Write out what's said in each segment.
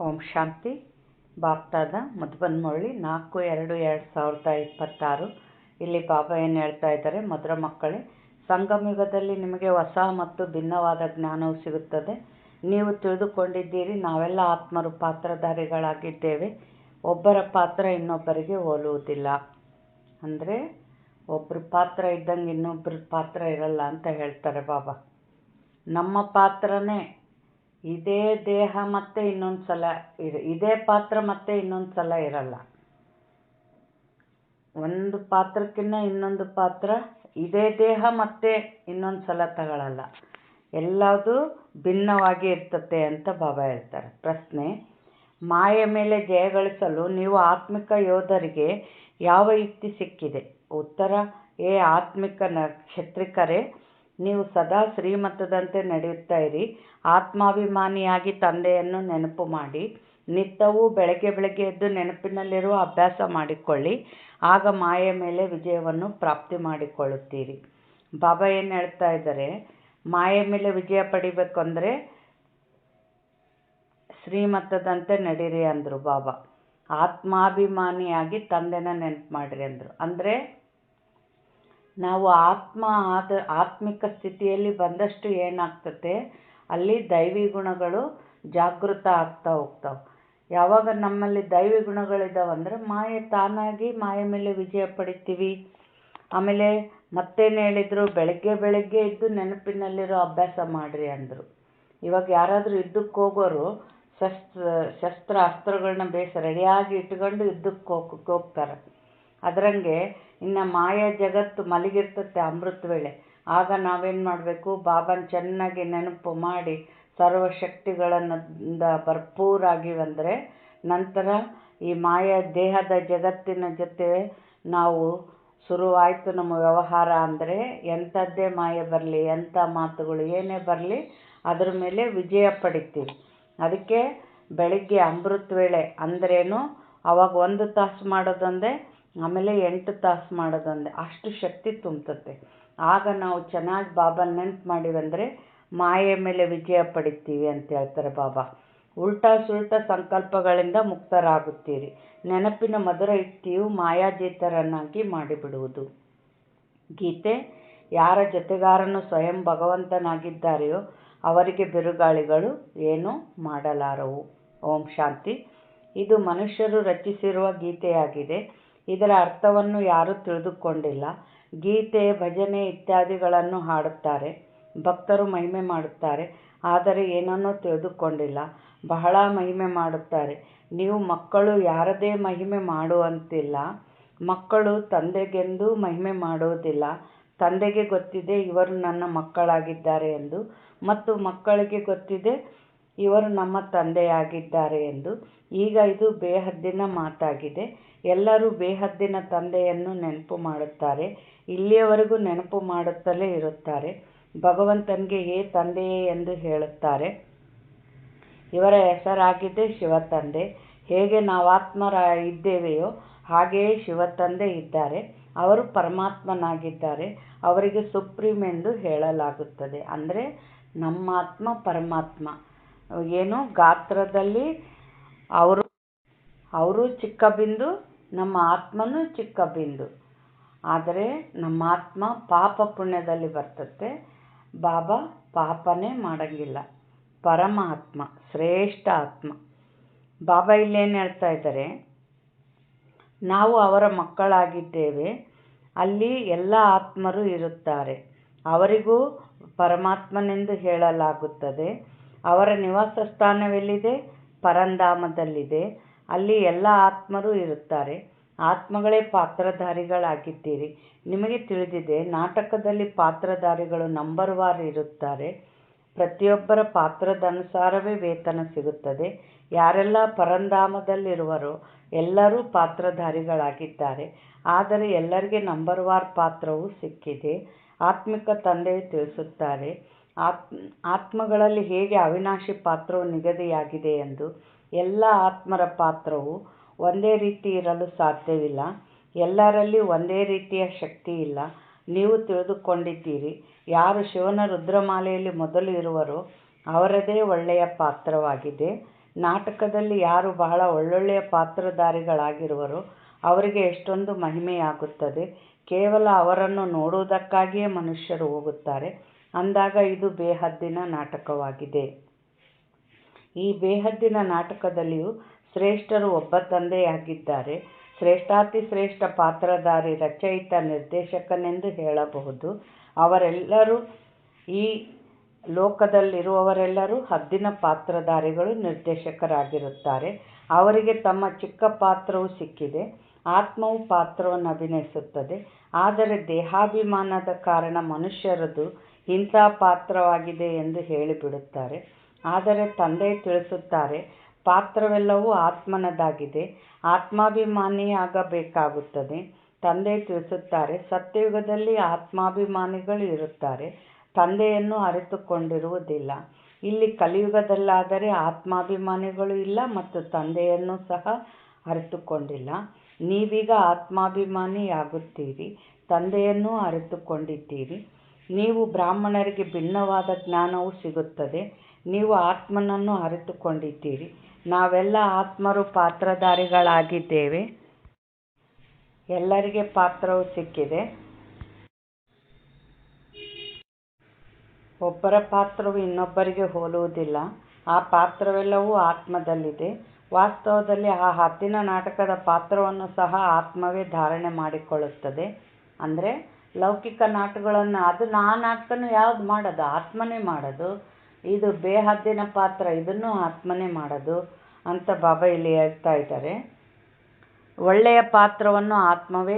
ಓಂ ಶಾಂತಿ. ಬಾಪ್ತಾದ ಮುದ್ಬನ್ಮುರಳಿ 4/2/2026. ಇಲ್ಲಿ ಬಾಬಾ ಏನು ಹೇಳ್ತಾ ಇದ್ದಾರೆ, ಮಧುರ ಮಕ್ಕಳೇ, ಸಂಗಮಯುಗದಲ್ಲಿ ನಿಮಗೆ ಹೊಸ ಮತ್ತು ಭಿನ್ನವಾದ ಜ್ಞಾನವು ಸಿಗುತ್ತದೆ. ನೀವು ತಿಳಿದುಕೊಂಡಿದ್ದೀರಿ, ನಾವೆಲ್ಲ ಆತ್ಮರು ಪಾತ್ರಧಾರಿಗಳಾಗಿದ್ದೇವೆ. ಒಬ್ಬರ ಪಾತ್ರ ಇನ್ನೊಬ್ಬರಿಗೆ ಹೋಲುವುದಿಲ್ಲ. ಅಂದರೆ ಒಬ್ಬರ ಪಾತ್ರ ಇದ್ದಂಗೆ ಇನ್ನೊಬ್ಬರ ಪಾತ್ರ ಇರಲ್ಲ ಅಂತ ಹೇಳ್ತಾರೆ ಬಾಬಾ. ನಮ್ಮ ಪಾತ್ರನೇ ಇದೇ ದೇಹ ಮತ್ತೆ ಇನ್ನೊಂದು ಸಲ ಇದೇ ಪಾತ್ರ ಮತ್ತೆ ಇನ್ನೊಂದು ಸಲ ಇರಲ್ಲ. ಒಂದು ಪಾತ್ರಕ್ಕಿಂತ ಇನ್ನೊಂದು ಪಾತ್ರ ಇದೇ ದೇಹ ಮತ್ತೆ ಇನ್ನೊಂದು ಸಲ ತಗೊಳ್ಳಲ್ಲ. ಎಲ್ಲದೂ ಭಿನ್ನವಾಗಿ ಇರ್ತತೆ ಅಂತ ಬಾಬಾ ಹೇಳ್ತಾರೆ. ಪ್ರಶ್ನೆ: ಮಾಯೆ ಮೇಲೆ ಜಯಗಳಿಸಲು ನೀವು ಆತ್ಮಿಕ ಯೋಧರಿಗೆ ಯಾವ ಯುಕ್ತಿ ಸಿಕ್ಕಿದೆ? ಉತ್ತರ: ಆತ್ಮಿಕ ಕ್ಷತ್ರಿಕರೇ, ನೀವು ಸದಾ ಶ್ರೀಮತದಂತೆ ನಡೆಯುತ್ತಾ ಇರಿ. ಆತ್ಮಾಭಿಮಾನಿಯಾಗಿ ತಂದೆಯನ್ನು ನೆನಪು ಮಾಡಿ ನಿತ್ಯವೂ ಬೆಳಗ್ಗೆ ಎದ್ದು ನೆನಪಿನಲ್ಲಿರುವ ಅಭ್ಯಾಸ ಮಾಡಿಕೊಳ್ಳಿ. ಆಗ ಮಾಯೆ ಮೇಲೆ ವಿಜಯವನ್ನು ಪ್ರಾಪ್ತಿ ಮಾಡಿಕೊಳ್ಳುತ್ತೀರಿ. ಬಾಬಾ ಏನು ಹೇಳ್ತಾ ಇದ್ದಾರೆ, ಮಾಯೆ ಮೇಲೆ ವಿಜಯ ಪಡಿಬೇಕು ಅಂದರೆ ಶ್ರೀಮತದಂತೆ ನಡೀರಿ ಅಂದರು ಬಾಬಾ. ಆತ್ಮಾಭಿಮಾನಿಯಾಗಿ ತಂದೆನ ನೆನಪು ಮಾಡಿರಿ ಅಂದರು. ಅಂದರೆ ನಾವು ಆತ್ಮಿಕ ಸ್ಥಿತಿಯಲ್ಲಿ ಬಂದಷ್ಟು ಏನಾಗ್ತತೆ, ಅಲ್ಲಿ ದೈವಿ ಗುಣಗಳು ಜಾಗೃತ ಆಗ್ತಾ ಹೋಗ್ತಾವೆ. ಯಾವಾಗ ನಮ್ಮಲ್ಲಿ ದೈವಿ ಗುಣಗಳಿದ್ದಾವಂದರೆ ಮಾಯೆ ತಾನಾಗಿ ಮಾಯೆ ಮೇಲೆ ವಿಜಯ ಪಡಿತೀವಿ. ಆಮೇಲೆ ಮತ್ತೇನು ಹೇಳಿದರು, ಬೆಳಗ್ಗೆ ಇದ್ದು ನೆನಪಿನಲ್ಲಿರೋ ಅಭ್ಯಾಸ ಮಾಡಿರಿ ಅಂದರು. ಇವಾಗ ಯಾರಾದರೂ ಯುದ್ಧಕ್ಕೆ ಹೋಗೋರು ಅಸ್ತ್ರಗಳನ್ನ ರೆಡಿಯಾಗಿ ಇಟ್ಕೊಂಡು ಯುದ್ಧಕ್ಕೆ ಹೋಗ್ತಾರೆ. ಅದರಂಗೆ ಇನ್ನು ಮಾಯಾ ಜಗತ್ತು ಮಲಗಿರ್ತತೆ ಅಮೃತ ವೇಳೆ. ಆಗ ನಾವೇನು ಮಾಡಬೇಕು, ಬಾಬಾನ ಚೆನ್ನಾಗಿ ನೆನಪು ಮಾಡಿ ಸರ್ವಶಕ್ತಿಗಳಿಂದ ಭರ್ಪೂರಾಗಿ ಬಂದರೆ ನಂತರ ಈ ಮಾಯಾ ದೇಹದ ಜಗತ್ತಿನ ಜೊತೆ ನಾವು ಶುರುವಾಯಿತು ನಮ್ಮ ವ್ಯವಹಾರ. ಅಂದರೆ ಎಂಥದ್ದೇ ಮಾಯೆ ಬರಲಿ, ಎಂಥ ಮಾತುಗಳು ಏನೇ ಬರಲಿ, ಅದ್ರ ಮೇಲೆ ವಿಜಯ ಪಡಿತೀವಿ. ಅದಕ್ಕೆ ಬೆಳಿಗ್ಗೆ ಅಮೃತ ವೇಳೆ ಅಂದ್ರೇನು, ಅವಾಗ 1 ತಾಸು ಮಾಡೋದೊಂದೇ, ಆಮೇಲೆ 8 ತಾಸು ಮಾಡೋದೊಂದೇ, ಅಷ್ಟು ಶಕ್ತಿ ತುಂಬುತ್ತೆ. ಆಗ ನಾವು ಚೆನ್ನಾಗಿ ಬಾಬಾ ನೆನಪು ಮಾಡಿವಂದರೆ ಮಾಯೆ ಮೇಲೆ ವಿಜಯ ಪಡಿತೀವಿ ಅಂತ ಹೇಳ್ತಾರೆ ಬಾಬಾ. ಉಲ್ಟಾ ಸುಲ್ಟಾ ಸಂಕಲ್ಪಗಳಿಂದ ಮುಕ್ತರಾಗುತ್ತೀರಿ. ನೆನಪಿನ ಮಧುರ ಯುಕ್ತಿಯು ಮಾಯಾಜೀತರನ್ನಾಗಿ ಮಾಡಿಬಿಡುವುದು. ಗೀತೆ: ಯಾರ ಜೊತೆಗಾರನು ಸ್ವಯಂ ಭಗವಂತನಾಗಿದ್ದಾರೆಯೋ ಅವರಿಗೆ ಬಿರುಗಾಳಿಗಳು ಏನೂ ಮಾಡಲಾರವು. ಓಂ ಶಾಂತಿ. ಇದು ಮನುಷ್ಯರು ರಚಿಸಿರುವ ಗೀತೆಯಾಗಿದೆ. ಇದರ ಅರ್ಥವನ್ನು ಯಾರೂ ತಿಳಿದುಕೊಂಡಿಲ್ಲ. ಗೀತೆ, ಭಜನೆ ಇತ್ಯಾದಿಗಳನ್ನು ಹಾಡುತ್ತಾರೆ, ಭಕ್ತರು ಮಹಿಮೆ ಮಾಡುತ್ತಾರೆ, ಆದರೆ ಏನನ್ನೂ ತಿಳಿದುಕೊಂಡಿಲ್ಲ. ಬಹಳ ಮಹಿಮೆ ಮಾಡುತ್ತಾರೆ. ನೀವು ಮಕ್ಕಳು ಯಾರದೇ ಮಹಿಮೆ ಮಾಡುವಂತಿಲ್ಲ. ಮಕ್ಕಳು ತಂದೆಗೆಂದೂ ಮಹಿಮೆ ಮಾಡುವುದಿಲ್ಲ. ತಂದೆಗೆ ಗೊತ್ತಿದೆ ಇವರು ನನ್ನ ಮಕ್ಕಳಾಗಿದ್ದಾರೆ ಎಂದು, ಮತ್ತು ಮಕ್ಕಳಿಗೆ ಗೊತ್ತಿದೆ ಇವರು ನಮ್ಮ ತಂದೆಯಾಗಿದ್ದಾರೆ ಎಂದು. ಈಗ ಇದು ಬೇಹದ್ದಿನ ಮಾತಾಗಿದೆ. ಎಲ್ಲರೂ ಬೇಹದ್ದಿನ ತಂದೆಯನ್ನು ನೆನಪು ಮಾಡುತ್ತಾರೆ. ಇಲ್ಲಿಯವರೆಗೂ ನೆನಪು ಮಾಡುತ್ತಲೇ ಇರುತ್ತಾರೆ. ಭಗವಂತನಿಗೆ ತಂದೆಯೇ ಎಂದು ಹೇಳುತ್ತಾರೆ. ಇವರ ಹೆಸರಾಗಿದೆ ಶಿವತಂದೆ. ಹೇಗೆ ನಾವಾತ್ಮರ ಇದ್ದೇವೆಯೋ ಹಾಗೆಯೇ ಶಿವತಂದೆ ಇದ್ದಾರೆ. ಅವರು ಪರಮಾತ್ಮನಾಗಿದ್ದಾರೆ. ಅವರಿಗೆ ಸುಪ್ರೀಂ ಎಂದು ಹೇಳಲಾಗುತ್ತದೆ. ಅಂದರೆ ನಮ್ಮ ಆತ್ಮ ಪರಮಾತ್ಮ ಗಾತ್ರದಲ್ಲಿ ಅವರು ಚಿಕ್ಕ ಬಿಂದು, ನಮ್ಮ ಆತ್ಮನೂ ಚಿಕ್ಕ ಬಿಂದು. ಆದರೆ ನಮ್ಮ ಆತ್ಮ ಪಾಪ ಪುಣ್ಯದಲ್ಲಿ ಬರ್ತತೆ. ಬಾಬಾ ಪಾಪನೇ ಮಾಡಂಗಿಲ್ಲ. ಪರಮಾತ್ಮ ಶ್ರೇಷ್ಠ ಆತ್ಮ. ಬಾಬಾ ಇಲ್ಲೇನು ಹೇಳ್ತಾ ಇದ್ದಾರೆ, ನಾವು ಅವರ ಮಕ್ಕಳಾಗಿದ್ದೇವೆ. ಅಲ್ಲಿ ಎಲ್ಲ ಆತ್ಮರು ಇರುತ್ತಾರೆ. ಅವರಿಗೂ ಪರಮಾತ್ಮನೆಂದು ಹೇಳಲಾಗುತ್ತದೆ. ಅವರ ನಿವಾಸ ಸ್ಥಾನವೆಲ್ಲಿದೆ? ಪರಂಧಾಮದಲ್ಲಿದೆ. ಅಲ್ಲಿ ಎಲ್ಲ ಆತ್ಮರು ಇರುತ್ತಾರೆ. ಆತ್ಮಗಳೇ ಪಾತ್ರಧಾರಿಗಳಾಗಿದ್ದೀರಿ. ನಿಮಗೆ ತಿಳಿದಿದೆ, ನಾಟಕದಲ್ಲಿ ಪಾತ್ರಧಾರಿಗಳು ನಂಬರ್ವಾರು ಇರುತ್ತಾರೆ. ಪ್ರತಿಯೊಬ್ಬರ ಪಾತ್ರದ ಅನುಸಾರವೇ ವೇತನ ಸಿಗುತ್ತದೆ. ಯಾರೆಲ್ಲ ಪರಂಧಾಮದಲ್ಲಿರುವರೋ ಎಲ್ಲರೂ ಪಾತ್ರಧಾರಿಗಳಾಗಿದ್ದಾರೆ. ಆದರೆ ಎಲ್ಲರಿಗೆ ನಂಬರ್ವಾರ್ ಪಾತ್ರವೂ ಸಿಕ್ಕಿದೆ. ಆತ್ಮಿಕ ತಂದೆಯು ತಿಳಿಸುತ್ತಾರೆ, ಆತ್ಮಗಳಲ್ಲಿ ಹೇಗೆ ಅವಿನಾಶಿ ಪಾತ್ರವು ನಿಗದಿಯಾಗಿದೆ ಎಂದು. ಎಲ್ಲ ಆತ್ಮರ ಪಾತ್ರವು ಒಂದೇ ರೀತಿ ಇರಲು ಸಾಧ್ಯವಿಲ್ಲ. ಎಲ್ಲರಲ್ಲಿ ಒಂದೇ ರೀತಿಯ ಶಕ್ತಿ ಇಲ್ಲ. ನೀವು ತಿಳಿದುಕೊಂಡಿದ್ದೀರಿ, ಯಾರು ಶಿವನ ರುದ್ರಮಾಲೆಯಲ್ಲಿ ಮೊದಲು ಇರುವರೋ ಅವರದೇ ಒಳ್ಳೆಯ ಪಾತ್ರವಾಗಿದೆ. ನಾಟಕದಲ್ಲಿ ಯಾರು ಬಹಳ ಒಳ್ಳೊಳ್ಳೆಯ ಪಾತ್ರಧಾರಿಗಳಾಗಿರುವರೋ ಅವರಿಗೆ ಎಷ್ಟೊಂದು ಮಹಿಮೆಯಾಗುತ್ತದೆ. ಕೇವಲ ಅವರನ್ನು ನೋಡುವುದಕ್ಕಾಗಿಯೇ ಮನುಷ್ಯರು ಹೋಗುತ್ತಾರೆ. ಅಂದಾಗ ಇದು ಬೇಹದ್ದಿನ ನಾಟಕವಾಗಿದೆ. ಈ ಬೇಹದ್ದಿನ ನಾಟಕದಲ್ಲಿಯೂ ಶ್ರೇಷ್ಠರು ಒಬ್ಬ ತಂದೆಯಾಗಿದ್ದಾರೆ. ಶ್ರೇಷ್ಠಾತಿ ಶ್ರೇಷ್ಠ ಪಾತ್ರಧಾರಿ, ರಚಯಿತ, ನಿರ್ದೇಶಕನೆಂದು ಹೇಳಬಹುದು. ಅವರೆಲ್ಲರೂ, ಈ ಲೋಕದಲ್ಲಿರುವವರೆಲ್ಲರೂ ಹದ್ದಿನ ಪಾತ್ರಧಾರಿಗಳು, ನಿರ್ದೇಶಕರಾಗಿರುತ್ತಾರೆ. ಅವರಿಗೆ ತಮ್ಮ ಚಿಕ್ಕ ಪಾತ್ರವು ಸಿಕ್ಕಿದೆ. ಆತ್ಮವು ಪಾತ್ರವನ್ನು ಅಭಿನಯಿಸುತ್ತದೆ. ಆದರೆ ದೇಹಾಭಿಮಾನದ ಕಾರಣ ಮನುಷ್ಯರದು ಇಂಥ ಪಾತ್ರವಾಗಿದೆ ಎಂದು ಹೇಳಿಬಿಡುತ್ತಾರೆ. ಆದರೆ ತಂದೆ ತಿಳಿಸುತ್ತಾರೆ, ಪಾತ್ರವೆಲ್ಲವೂ ಆತ್ಮನದಾಗಿದೆ. ಆತ್ಮಾಭಿಮಾನಿಯಾಗಬೇಕಾಗುತ್ತದೆ. ತಂದೆ ತಿಳಿಸುತ್ತಾರೆ, ಸತ್ಯಯುಗದಲ್ಲಿ ಆತ್ಮಾಭಿಮಾನಿಗಳು ಇರುತ್ತಾರೆ, ತಂದೆಯನ್ನು ಅರಿತುಕೊಂಡಿರುವುದಿಲ್ಲ. ಇಲ್ಲಿ ಕಲಿಯುಗದಲ್ಲಾದರೆ ಆತ್ಮಾಭಿಮಾನಿಗಳು ಇಲ್ಲ ಮತ್ತು ತಂದೆಯನ್ನು ಸಹ ಅರಿತುಕೊಂಡಿಲ್ಲ. ನೀವೀಗ ಆತ್ಮಾಭಿಮಾನಿಯಾಗುತ್ತೀರಿ, ತಂದೆಯನ್ನೂ ಅರಿತುಕೊಂಡಿದ್ದೀರಿ. ನೀವು ಬ್ರಾಹ್ಮಣರಿಗೆ ಭಿನ್ನವಾದ ಜ್ಞಾನವು ಸಿಗುತ್ತದೆ. ನೀವು ಆತ್ಮನನ್ನು ಅರಿತುಕೊಂಡಿದ್ದೀರಿ. ನಾವೆಲ್ಲ ಆತ್ಮರು ಪಾತ್ರಧಾರಿಗಳಾಗಿದ್ದೇವೆ. ಎಲ್ಲರಿಗೆ ಪಾತ್ರವು ಸಿಕ್ಕಿದೆ. ಒಬ್ಬರ ಪಾತ್ರವು ಇನ್ನೊಬ್ಬರಿಗೆ ಹೋಲುವುದಿಲ್ಲ. ಆ ಪಾತ್ರವೆಲ್ಲವೂ ಆತ್ಮದಲ್ಲಿದೆ. ವಾಸ್ತವದಲ್ಲಿ ಆ ಹದ್ದಿನ ನಾಟಕದ ಪಾತ್ರವನ್ನು ಸಹ ಆತ್ಮವೇ ಧಾರಣೆ ಮಾಡಿಕೊಳ್ಳುತ್ತದೆ. ಅಂದರೆ ಲೌಕಿಕ ನಾಟಕಗಳನ್ನು ಆ ನಾಟಕನೂ ಯಾವುದು ಮಾಡೋದು? ಆತ್ಮನೇ ಮಾಡೋದು. ಇದು ಬೇಹದ್ದಿನ ಪಾತ್ರ, ಇದನ್ನು ಆತ್ಮನೇ ಮಾಡೋದು ಅಂತ ಬಾಬಾ ಇಲ್ಲಿ ಹೇಳ್ತಾ ಇದ್ದಾರೆ. ಒಳ್ಳೆಯ ಪಾತ್ರವನ್ನು ಆತ್ಮವೇ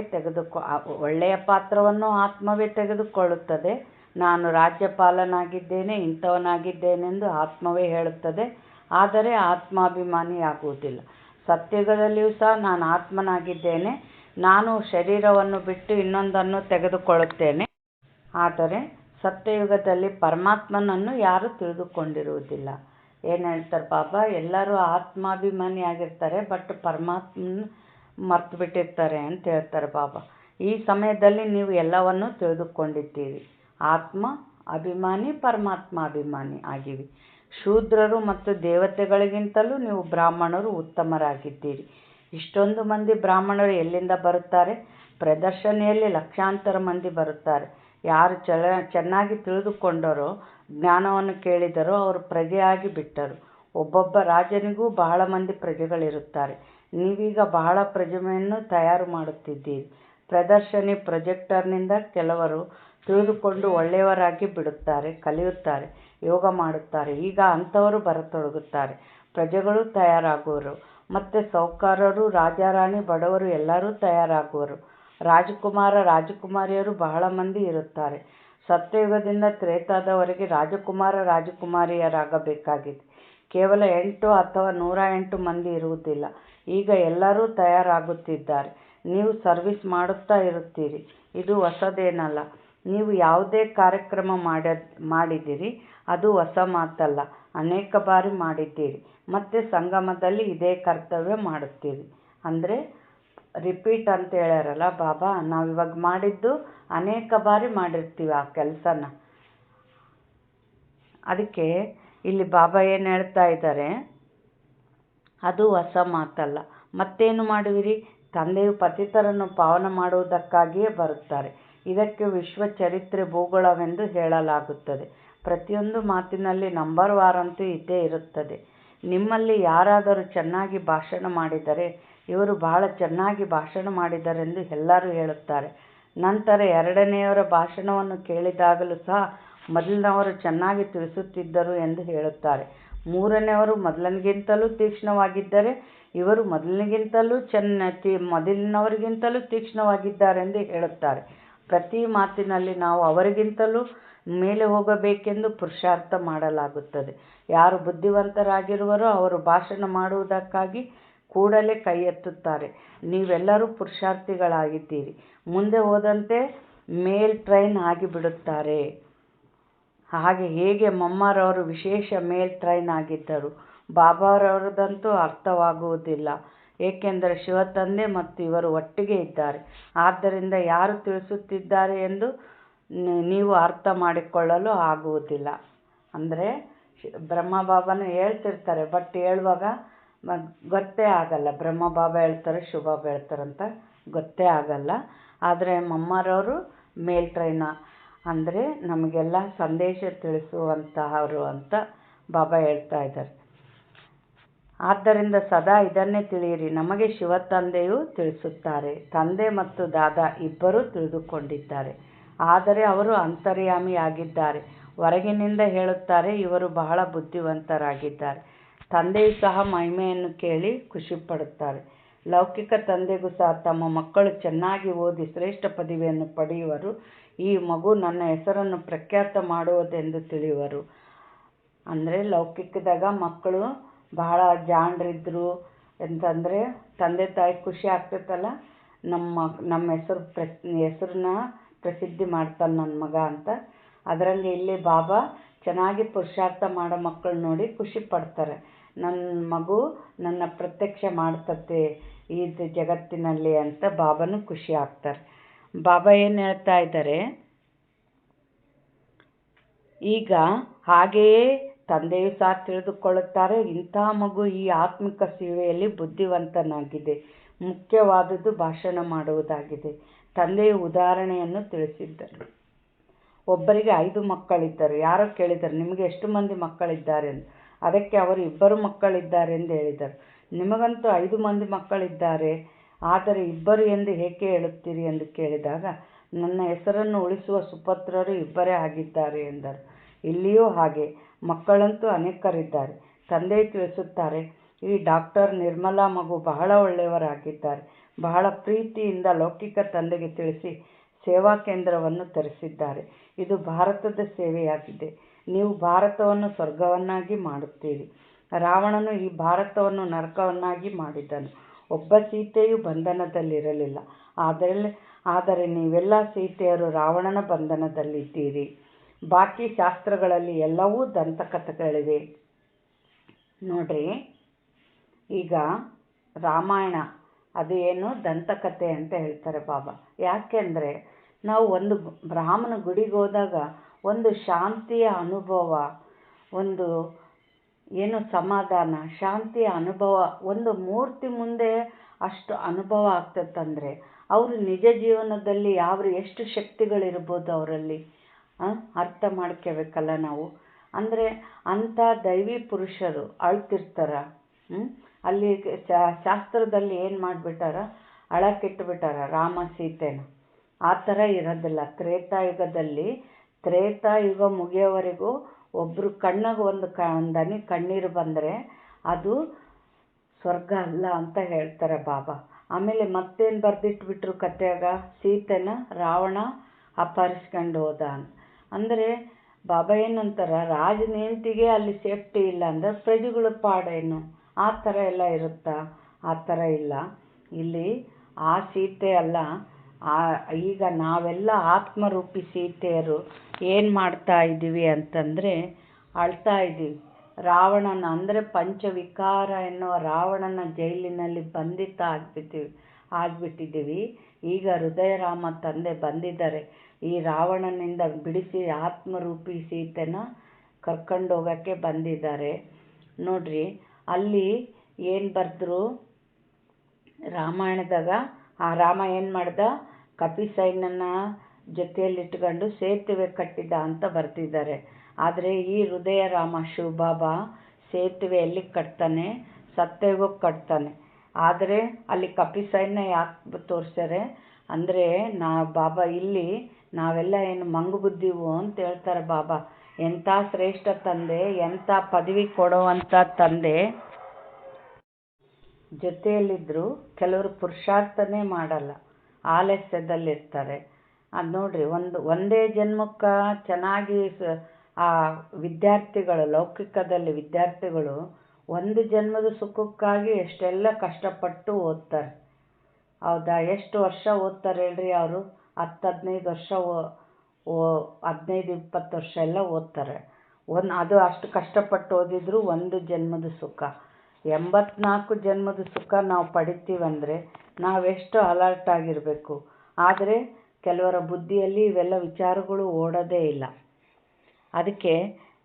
ತೆಗೆದುಕೊಳ್ಳುತ್ತದೆ. ನಾನು ರಾಜ್ಯಪಾಲನಾಗಿದ್ದೇನೆ, ಇಂಥವನಾಗಿದ್ದೇನೆಂದು ಆತ್ಮವೇ ಹೇಳುತ್ತದೆ. ಆದರೆ ಆತ್ಮಾಭಿಮಾನಿಯಾಗುವುದಿಲ್ಲ. ಸತ್ಯಯುಗದಲ್ಲಿಯೂ ಸಹ ನಾನು ಆತ್ಮನಾಗಿದ್ದೇನೆ, ನಾನು ಶರೀರವನ್ನು ಬಿಟ್ಟು ಇನ್ನೊಂದನ್ನು ತೆಗೆದುಕೊಳ್ಳುತ್ತೇನೆ. ಆದರೆ ಸತ್ಯಯುಗದಲ್ಲಿ ಪರಮಾತ್ಮನನ್ನು ಯಾರೂ ತಿಳಿದುಕೊಂಡಿರುವುದಿಲ್ಲ. ಏನು ಹೇಳ್ತಾರೆ ಬಾಬಾ? ಎಲ್ಲರೂ ಆತ್ಮಾಭಿಮಾನಿಯಾಗಿರ್ತಾರೆ, ಬಟ್ ಪರಮಾತ್ಮನ ಮರ್ತು ಬಿಟ್ಟಿರ್ತಾರೆ ಅಂತ ಹೇಳ್ತಾರೆ ಬಾಬಾ. ಈ ಸಮಯದಲ್ಲಿ ನೀವು ಎಲ್ಲವನ್ನೂ ತಿಳಿದುಕೊಂಡಿದ್ದೀರಿ. ಆತ್ಮ ಅಭಿಮಾನಿ, ಪರಮಾತ್ಮ ಅಭಿಮಾನಿ ಆಗಿವಿ. ಶೂದ್ರರು ಮತ್ತು ದೇವತೆಗಳಿಗಿಂತಲೂ ನೀವು ಬ್ರಾಹ್ಮಣರು ಉತ್ತಮರಾಗಿದ್ದೀರಿ. ಇಷ್ಟೊಂದು ಮಂದಿ ಬ್ರಾಹ್ಮಣರು ಎಲ್ಲಿಂದ ಬರುತ್ತಾರೆ? ಪ್ರದರ್ಶನೆಯಲ್ಲಿ ಲಕ್ಷಾಂತರ ಮಂದಿ ಬರುತ್ತಾರೆ. ಯಾರು ಚೆನ್ನಾಗಿ ತಿಳಿದುಕೊಂಡರೋ, ಜ್ಞಾನವನ್ನು ಕೇಳಿದರೋ ಅವರು ಪ್ರಜೆಯಾಗಿ ಬಿಟ್ಟರು. ಒಬ್ಬೊಬ್ಬ ರಾಜನಿಗೂ ಬಹಳ ಮಂದಿ ಪ್ರಜೆಗಳಿರುತ್ತಾರೆ. ನೀವೀಗ ಬಹಳ ಪ್ರತಿಮೆಯನ್ನು ತಯಾರು ಮಾಡುತ್ತಿದ್ದೀರಿ. ಪ್ರದರ್ಶನಿ ಪ್ರೊಜೆಕ್ಟರ್ನಿಂದ ಕೆಲವರು ತಿಳಿದುಕೊಂಡು ಒಳ್ಳೆಯವರಾಗಿ ಬಿಡುತ್ತಾರೆ, ಕಲಿಯುತ್ತಾರೆ, ಯೋಗ ಮಾಡುತ್ತಾರೆ. ಈಗ ಅಂಥವರು ಬರತೊಡಗುತ್ತಾರೆ. ಪ್ರಜೆಗಳು ತಯಾರಾಗುವರು. ಮತ್ತು ಸೌಕಾರರು, ರಾಜಾರಾಣಿ, ಬಡವರು ಎಲ್ಲರೂ ತಯಾರಾಗುವರು. ರಾಜಕುಮಾರ, ರಾಜಕುಮಾರಿಯರು ಬಹಳ ಮಂದಿ ಇರುತ್ತಾರೆ. ಸತ್ಯಯುಗದಿಂದ ತ್ರೇತಾದವರೆಗೆ ರಾಜಕುಮಾರ, ರಾಜಕುಮಾರಿಯರಾಗಬೇಕಾಗಿದೆ. ಕೇವಲ 8 ಅಥವಾ 108 ಮಂದಿ ಇರುವುದಿಲ್ಲ. ಈಗ ಎಲ್ಲರೂ ತಯಾರಾಗುತ್ತಿದ್ದಾರೆ. ನೀವು ಸರ್ವಿಸ್ ಮಾಡುತ್ತಾ ಇರುತ್ತೀರಿ. ಇದು ಹೊಸದೇನಲ್ಲ. ನೀವು ಯಾವುದೇ ಕಾರ್ಯಕ್ರಮ ಮಾಡಿದಿರಿ, ಅದು ಹೊಸ ಮಾತಲ್ಲ. ಅನೇಕ ಬಾರಿ ಮಾಡಿದ್ದೀರಿ. ಮತ್ತು ಸಂಗಮದಲ್ಲಿ ಇದೇ ಕರ್ತವ್ಯ ಮಾಡುತ್ತೀರಿ. ಅಂದರೆ ರಿಪೀಟ್ ಅಂತ ಹೇಳ್ಯಾರಲ್ಲ ಬಾಬಾ, ನಾವಿವಾಗ ಮಾಡಿದ್ದು ಅನೇಕ ಬಾರಿ ಮಾಡಿರ್ತೀವಿ ಆ ಕೆಲಸನ. ಅದಕ್ಕೆ ಇಲ್ಲಿ ಬಾಬಾ ಏನು ಹೇಳ್ತಾ ಇದ್ದಾರೆ? ಅದು ಹೊಸ ಮಾತಲ್ಲ. ಮತ್ತೇನು ಮಾಡುವಿರಿ? ತಂದೆಯು ಪತಿತರನ್ನು ಪಾವನ ಮಾಡುವುದಕ್ಕಾಗಿಯೇ ಬರುತ್ತಾರೆ. ಇದಕ್ಕೆ ವಿಶ್ವ ಚರಿತ್ರೆ ಭೂಗೋಳವೆಂದು ಹೇಳಲಾಗುತ್ತದೆ. ಪ್ರತಿಯೊಂದು ಮಾತಿನಲ್ಲಿ ನಂಬರ್ ವಾರಂತೂ ಇದ್ದೇ ಇರುತ್ತದೆ. ನಿಮ್ಮಲ್ಲಿ ಯಾರಾದರೂ ಚೆನ್ನಾಗಿ ಭಾಷಣ ಮಾಡಿದರೆ, ಇವರು ಬಹಳ ಚೆನ್ನಾಗಿ ಭಾಷಣ ಮಾಡಿದರೆಂದು ಎಲ್ಲರೂ ಹೇಳುತ್ತಾರೆ. ನಂತರ ಎರಡನೆಯವರ ಭಾಷಣವನ್ನು ಕೇಳಿದಾಗಲೂ ಸಹ ಮೊದಲಿನವರು ಚೆನ್ನಾಗಿ ತಿಳಿಸುತ್ತಿದ್ದರು ಎಂದು ಹೇಳುತ್ತಾರೆ. ಮೂರನೆಯವರು ಮೊದಲಿನಗಿಂತಲೂ ತೀಕ್ಷ್ಣವಾಗಿದ್ದರೆ, ಇವರು ಮೊದಲಿನವರಿಗಿಂತಲೂ ತೀಕ್ಷ್ಣವಾಗಿದ್ದಾರೆಂದು ಹೇಳುತ್ತಾರೆ. ಪ್ರತಿ ಮಾತಿನಲ್ಲಿ ನಾವು ಅವರಿಗಿಂತಲೂ ಮೇಲೆ ಹೋಗಬೇಕೆಂದು ಪುರುಷಾರ್ಥ ಮಾಡಲಾಗುತ್ತದೆ. ಯಾರು ಬುದ್ಧಿವಂತರಾಗಿರುವರೋ ಅವರು ಭಾಷಣ ಮಾಡುವುದಕ್ಕಾಗಿ ಕೂಡಲೇ ಕೈ ಎತ್ತುತ್ತಾರೆ. ನೀವೆಲ್ಲರೂ ಪುರುಷಾರ್ಥಿಗಳಾಗಿದ್ದೀರಿ. ಮುಂದೆ ಹೋದಂತೆ ಮೇಲ್ ಟ್ರೈನ್ ಆಗಿಬಿಡುತ್ತಾರೆ. ಹೇಗೆ ಮಮ್ಮಾರವರು ವಿಶೇಷ ಮೇಲ್ ಟ್ರೈನ್ ಆಗಿದ್ದರು, ಬಾಬಾರವರದಂತೂ ಅರ್ಥವಾಗುವುದಿಲ್ಲ. ಏಕೆಂದರೆ ಶಿವತಂದೆ ಮತ್ತು ಇವರು ಒಟ್ಟಿಗೆ ಇದ್ದಾರೆ. ಆದ್ದರಿಂದ ಯಾರು ತಿಳಿಸುತ್ತಿದ್ದಾರೆ ಎಂದು ನೀವು ಅರ್ಥ ಮಾಡಿಕೊಳ್ಳಲು ಆಗುವುದಿಲ್ಲ. ಅಂದರೆ ಬ್ರಹ್ಮ ಬಾಬಾನು ಹೇಳ್ತಿರ್ತಾರೆ, ಬಟ್ ಹೇಳುವಾಗ ಗೊತ್ತೇ ಆಗಲ್ಲ. ಬ್ರಹ್ಮ ಬಾಬಾ ಹೇಳ್ತಾರೆ, ಶಿವ ಬಾಬಾ ಹೇಳ್ತಾರಂತ ಗೊತ್ತೇ ಆಗಲ್ಲ. ಆದರೆ ಮಮ್ಮಾರವರು ಮೇಲ್ ಟ್ರೈನ ಅಂದರೆ ನಮಗೆಲ್ಲ ಸಂದೇಶ ತಿಳಿಸುವಂತಹವರು ಅಂತ ಬಾಬಾ ಹೇಳ್ತಾ ಇದ್ದಾರೆ. ಆದ್ದರಿಂದ ಸದಾ ಇದನ್ನೇ ತಿಳಿಯಿರಿ, ನಮಗೆ ಶಿವ ತಂದೆಯು ತಿಳಿಸುತ್ತಾರೆ. ತಂದೆ ಮತ್ತು ದಾದಾ ಇಬ್ಬರೂ ತಿಳಿದುಕೊಂಡಿದ್ದಾರೆ, ಆದರೆ ಅವರು ಅಂತರ್ಯಾಮಿಯಾಗಿದ್ದಾರೆ. ಹೊರಗಿನಿಂದ ಹೇಳುತ್ತಾರೆ, ಇವರು ಬಹಳ ಬುದ್ಧಿವಂತರಾಗಿದ್ದಾರೆ. ತಂದೆಯು ಸಹ ಮಹಿಮೆಯನ್ನು ಕೇಳಿ ಖುಷಿಪಡುತ್ತಾರೆ. ಲೌಕಿಕ ತಂದೆಗೂ ಸಹ ತಮ್ಮ ಮಕ್ಕಳು ಚೆನ್ನಾಗಿ ಓದಿ ಶ್ರೇಷ್ಠ ಪದವಿಯನ್ನು ಪಡೆಯುವರು. ಈ ಮಗು ನನ್ನ ಹೆಸರನ್ನು ಪ್ರಖ್ಯಾತ ಮಾಡುವುದೆಂದು ತಿಳಿಯುವರು. ಅಂದರೆ ಲೌಕಿಕದಾಗ ಮಕ್ಕಳು ಬಹಳ ಜಾಣರಿದ್ರು ಅಂತಂದರೆ ತಂದೆ ತಾಯಿ ಖುಷಿ ಆಗ್ತೈತಲ್ಲ, ನಮ್ಮ ಹೆಸರನ್ನ ಪ್ರಸಿದ್ಧಿ ಮಾಡ್ತಾನೆ ನನ್ನ ಮಗ ಅಂತ. ಅದರಂಗೆ ಇಲ್ಲಿ ಬಾಬಾ ಚೆನ್ನಾಗಿ ಪುರುಷಾರ್ಥ ಮಾಡೋ ಮಕ್ಕಳು ನೋಡಿ ಖುಷಿ ಪಡ್ತಾರೆ. ನನ್ನ ಮಗು ನನ್ನ ಪ್ರತ್ಯಕ್ಷ ಮಾಡ್ತತೆ ಈ ಜಗತ್ತಿನಲ್ಲಿ ಅಂತ ಬಾಬಾನು ಖುಷಿ ಆಗ್ತಾರೆ. ಬಾಬಾ ಏನು ಹೇಳ್ತಾ ಇದ್ದಾರೆ, ಈಗ ಹಾಗೆಯೇ ತಂದೆಯು ಸಹ ತಿಳಿದುಕೊಳ್ಳುತ್ತಾರೆ, ಇಂತಹ ಮಗು ಈ ಆತ್ಮಿಕ ಸೇವೆಯಲ್ಲಿ ಬುದ್ಧಿವಂತನಾಗಿದೆ. ಮುಖ್ಯವಾದುದು ಭಾಷಣ ಮಾಡುವುದಾಗಿದೆ. ತಂದೆಯ ಉದಾಹರಣೆಯನ್ನು ತಿಳಿಸಿದ್ದರು. ಒಬ್ಬರಿಗೆ 5 ಮಕ್ಕಳಿದ್ದರು. ಯಾರೋ ಕೇಳಿದರು, ನಿಮಗೆ ಎಷ್ಟು ಮಂದಿ ಮಕ್ಕಳಿದ್ದಾರೆ ಎಂದು. ಅದಕ್ಕೆ ಅವರು 2 ಮಕ್ಕಳಿದ್ದಾರೆ ಎಂದು ಹೇಳಿದರು. ನಿಮಗಂತೂ 5 ಮಂದಿ ಮಕ್ಕಳಿದ್ದಾರೆ, ಆದರೆ 2 ಎಂದು ಏಕೆ ಹೇಳುತ್ತೀರಿ ಎಂದು ಕೇಳಿದಾಗ, ನನ್ನ ಹೆಸರನ್ನು ಉಳಿಸುವ ಸುಪುತ್ರರು 2 ಆಗಿದ್ದಾರೆ ಎಂದರು. ಇಲ್ಲಿಯೂ ಹಾಗೆ ಮಕ್ಕಳಂತೂ ಅನೇಕರಿದ್ದಾರೆ. ತಂದೆ ತಿಳಿಸುತ್ತಾರೆ, ಈ ಡಾಕ್ಟರ್ ನಿರ್ಮಲಾ ಮಗು ಬಹಳ ಒಳ್ಳೆಯವರಾಗಿದ್ದಾರೆ. ಬಹಳ ಪ್ರೀತಿಯಿಂದ ಲೌಕಿಕ ತಂದೆಗೆ ತಿಳಿಸಿ ಸೇವಾ ಕೇಂದ್ರವನ್ನು ತೆರೆಸಿದ್ದಾರೆ. ಇದು ಭಾರತದ ಸೇವೆಯಾಗಿದೆ. ನೀವು ಭಾರತವನ್ನು ಸ್ವರ್ಗವನ್ನಾಗಿ ಮಾಡುತ್ತೀರಿ. ರಾವಣನು ಈ ಭಾರತವನ್ನು ನರಕವನ್ನಾಗಿ ಮಾಡಿದನು. ಒಬ್ಬ ಸೀತೆಯು ಬಂಧನದಲ್ಲಿರಲಿಲ್ಲ, ಆದರೆ ನೀವೆಲ್ಲ ಸೀತೆಯರು ರಾವಣನ ಬಂಧನದಲ್ಲಿದ್ದೀರಿ. ಬಾಕಿ ಶಾಸ್ತ್ರಗಳಲ್ಲಿ ಎಲ್ಲವೂ ದಂತಕಥೆಗಳಿವೆ ನೋಡ್ರಿ. ಈಗ ರಾಮಾಯಣ ಅದು ಏನು ದಂತಕಥೆ ಅಂತ ಹೇಳ್ತಾರೆ ಬಾಬಾ. ಯಾಕೆಂದರೆ ನಾವು ಒಂದು ಬ್ರಾಹ್ಮಣ ಗುಡಿಗೆ ಹೋದಾಗ ಒಂದು ಶಾಂತಿಯ ಅನುಭವ, ಒಂದು ಏನು ಸಮಾಧಾನ, ಶಾಂತಿಯ ಅನುಭವ, ಒಂದು ಮೂರ್ತಿ ಮುಂದೆ ಅಷ್ಟು ಅನುಭವ ಆಗ್ತದಂದರೆ ಅವರು ನಿಜ ಜೀವನದಲ್ಲಿ ಎಷ್ಟು ಶಕ್ತಿಗಳಿರ್ಬೋದು ಅವರಲ್ಲಿ ಅರ್ಥ ಮಾಡ್ಕೋಬೇಕಲ್ಲ ನಾವು. ಅಂದರೆ ಅಂಥ ದೈವಿ ಪುರುಷರು ಅಳ್ತಿರ್ತಾರ. ಅಲ್ಲಿ ಶಾಸ್ತ್ರದಲ್ಲಿ ಏನು ಮಾಡಿಬಿಟ್ಟಾರ, ಅಳಕ್ಕಿಟ್ಬಿಟ್ಟಾರ ರಾಮ ಸೀತೆನ. ಆ ಥರ ಇರೋದಿಲ್ಲ ತ್ರೇತಾಯುಗದಲ್ಲಿ. ತ್ರೇತಾಯುಗ ಮುಗಿಯೋವರೆಗೂ ಒಬ್ಬರು ಕಣ್ಣಾಗ ಒಂದು ಹನಿ ಕಣ್ಣೀರು ಬಂದರೆ ಅದು ಸ್ವರ್ಗ ಅಲ್ಲ ಅಂತ ಹೇಳ್ತಾರೆ ಬಾಬಾ. ಆಮೇಲೆ ಮತ್ತೇನು ಬರೆದಿಟ್ಬಿಟ್ರು ಕಥೆಯಾಗ, ಸೀತೆನ ರಾವಣ ಅಪಹರಿಸ್ಕೊಂಡು ಹೋದ ಅಂತ. ಅಂದರೆ ಬಾಬಾ ಏನಂತಾರೆ, ರಾಜನೇಂತಿಗೆ ಅಲ್ಲಿ ಸೇಫ್ಟಿ ಇಲ್ಲ ಅಂದರೆ ಪ್ರಜೆಗಳ ಪಾಡೇನು, ಆ ಥರ ಎಲ್ಲ ಇರುತ್ತಾ? ಆ ಥರ ಇಲ್ಲ. ಇಲ್ಲಿ ಆ ಸೀತೆ ಅಲ್ಲ, ಈಗ ನಾವೆಲ್ಲ ಆತ್ಮರೂಪಿ ಸೀತೆಯರು ಏನು ಮಾಡ್ತಾ ಇದ್ದೀವಿ ಅಂತಂದರೆ ಅಳ್ತಾ ಇದ್ದೀವಿ. ರಾವಣನ ಅಂದರೆ ಪಂಚವಿಕಾರ ಎನ್ನುವ ರಾವಣನ ಜೈಲಿನಲ್ಲಿ ಬಂಧಿತ ಆಗಿಬಿಟ್ಟಿದ್ದೀವಿ. ಈಗ ಹೃದಯರಾಮ ತಂದೆ ಬಂದಿದ್ದಾರೆ, ಈ ರಾವಣನಿಂದ ಬಿಡಿಸಿ ಆತ್ಮರೂಪಿ ಸೀತೆನ ಕರ್ಕೊಂಡು ಹೋಗೋಕ್ಕೆ ಬಂದಿದ್ದಾರೆ ನೋಡ್ರಿ. ಅಲ್ಲಿ ಏನು ಬರೆದ್ರು ರಾಮಾಯಣದಾಗ, ಆ ರಾಮ ಏನು ಮಾಡ್ದ, ಕಪಿಸೈನ್ಯನ ಜೊತೆಯಲ್ಲಿಟ್ಕೊಂಡು ಸೇತುವೆ ಕಟ್ಟಿದ ಅಂತ ಬರ್ತಿದ್ದಾರೆ. ಆದರೆ ಈ ಹೃದಯ ರಾಮ ಶಿವಬಾಬಾ ಸೇತುವೆಯಲ್ಲಿ ಕಟ್ತಾನೆ, ಸತ್ಯಯುಗಕ್ಕೆ ಕಟ್ತಾನೆ. ಆದರೆ ಅಲ್ಲಿ ಕಪಿಸೈನ್ಯ ಯಾಕೆ ತೋರಿಸ್ಯಾರೆ ಅಂದರೆ ಬಾಬಾ ಇಲ್ಲಿ ನಾವೆಲ್ಲ ಏನು ಮಂಗು ಬುದ್ಧಿವು ಅಂತ ಹೇಳ್ತಾರೆ ಬಾಬಾ. ಎಂಥ ಶ್ರೇಷ್ಠ ತಂದೆ, ಎಂಥ ಪದವಿ ಕೊಡುವಂಥ ತಂದೆ ಜೊತೆಯಲ್ಲಿದ್ದರು. ಕೆಲವರು ಪುರುಷಾರ್ಥನೇ ಮಾಡಲ್ಲ, ಆಲಸ್ಯದಲ್ಲಿರ್ತಾರೆ. ಅದು ನೋಡ್ರಿ, ಒಂದೇ ಜನ್ಮಕ್ಕೆ ಚೆನ್ನಾಗಿ ಆ ವಿದ್ಯಾರ್ಥಿಗಳು, ಲೌಕಿಕದಲ್ಲಿ ವಿದ್ಯಾರ್ಥಿಗಳು ಒಂದು ಜನ್ಮದ ಸುಖಕ್ಕಾಗಿ ಎಷ್ಟೆಲ್ಲ ಕಷ್ಟಪಟ್ಟು ಓದ್ತಾರೆ. ಹೌದಾ? ಎಷ್ಟು ವರ್ಷ ಓದ್ತಾರೆ ಹೇಳ್ರಿ ಅವರು? 10-15 ವರ್ಷ 15-20 ವರ್ಷ ಎಲ್ಲ ಓದ್ತಾರೆ. ಅದು ಅಷ್ಟು ಕಷ್ಟಪಟ್ಟು ಓದಿದ್ರು ಒಂದು ಜನ್ಮದ ಸುಖ. 84 ಜನ್ಮದ ಸುಖ ನಾವು ಪಡಿತೀವಂದರೆ ನಾವೆಷ್ಟು ಅಲರ್ಟ್ ಆಗಿರಬೇಕು. ಆದರೆ ಕೆಲವರ ಬುದ್ಧಿಯಲ್ಲಿ ಇವೆಲ್ಲ ವಿಚಾರಗಳು ಓಡೋದೇ ಇಲ್ಲ. ಅದಕ್ಕೆ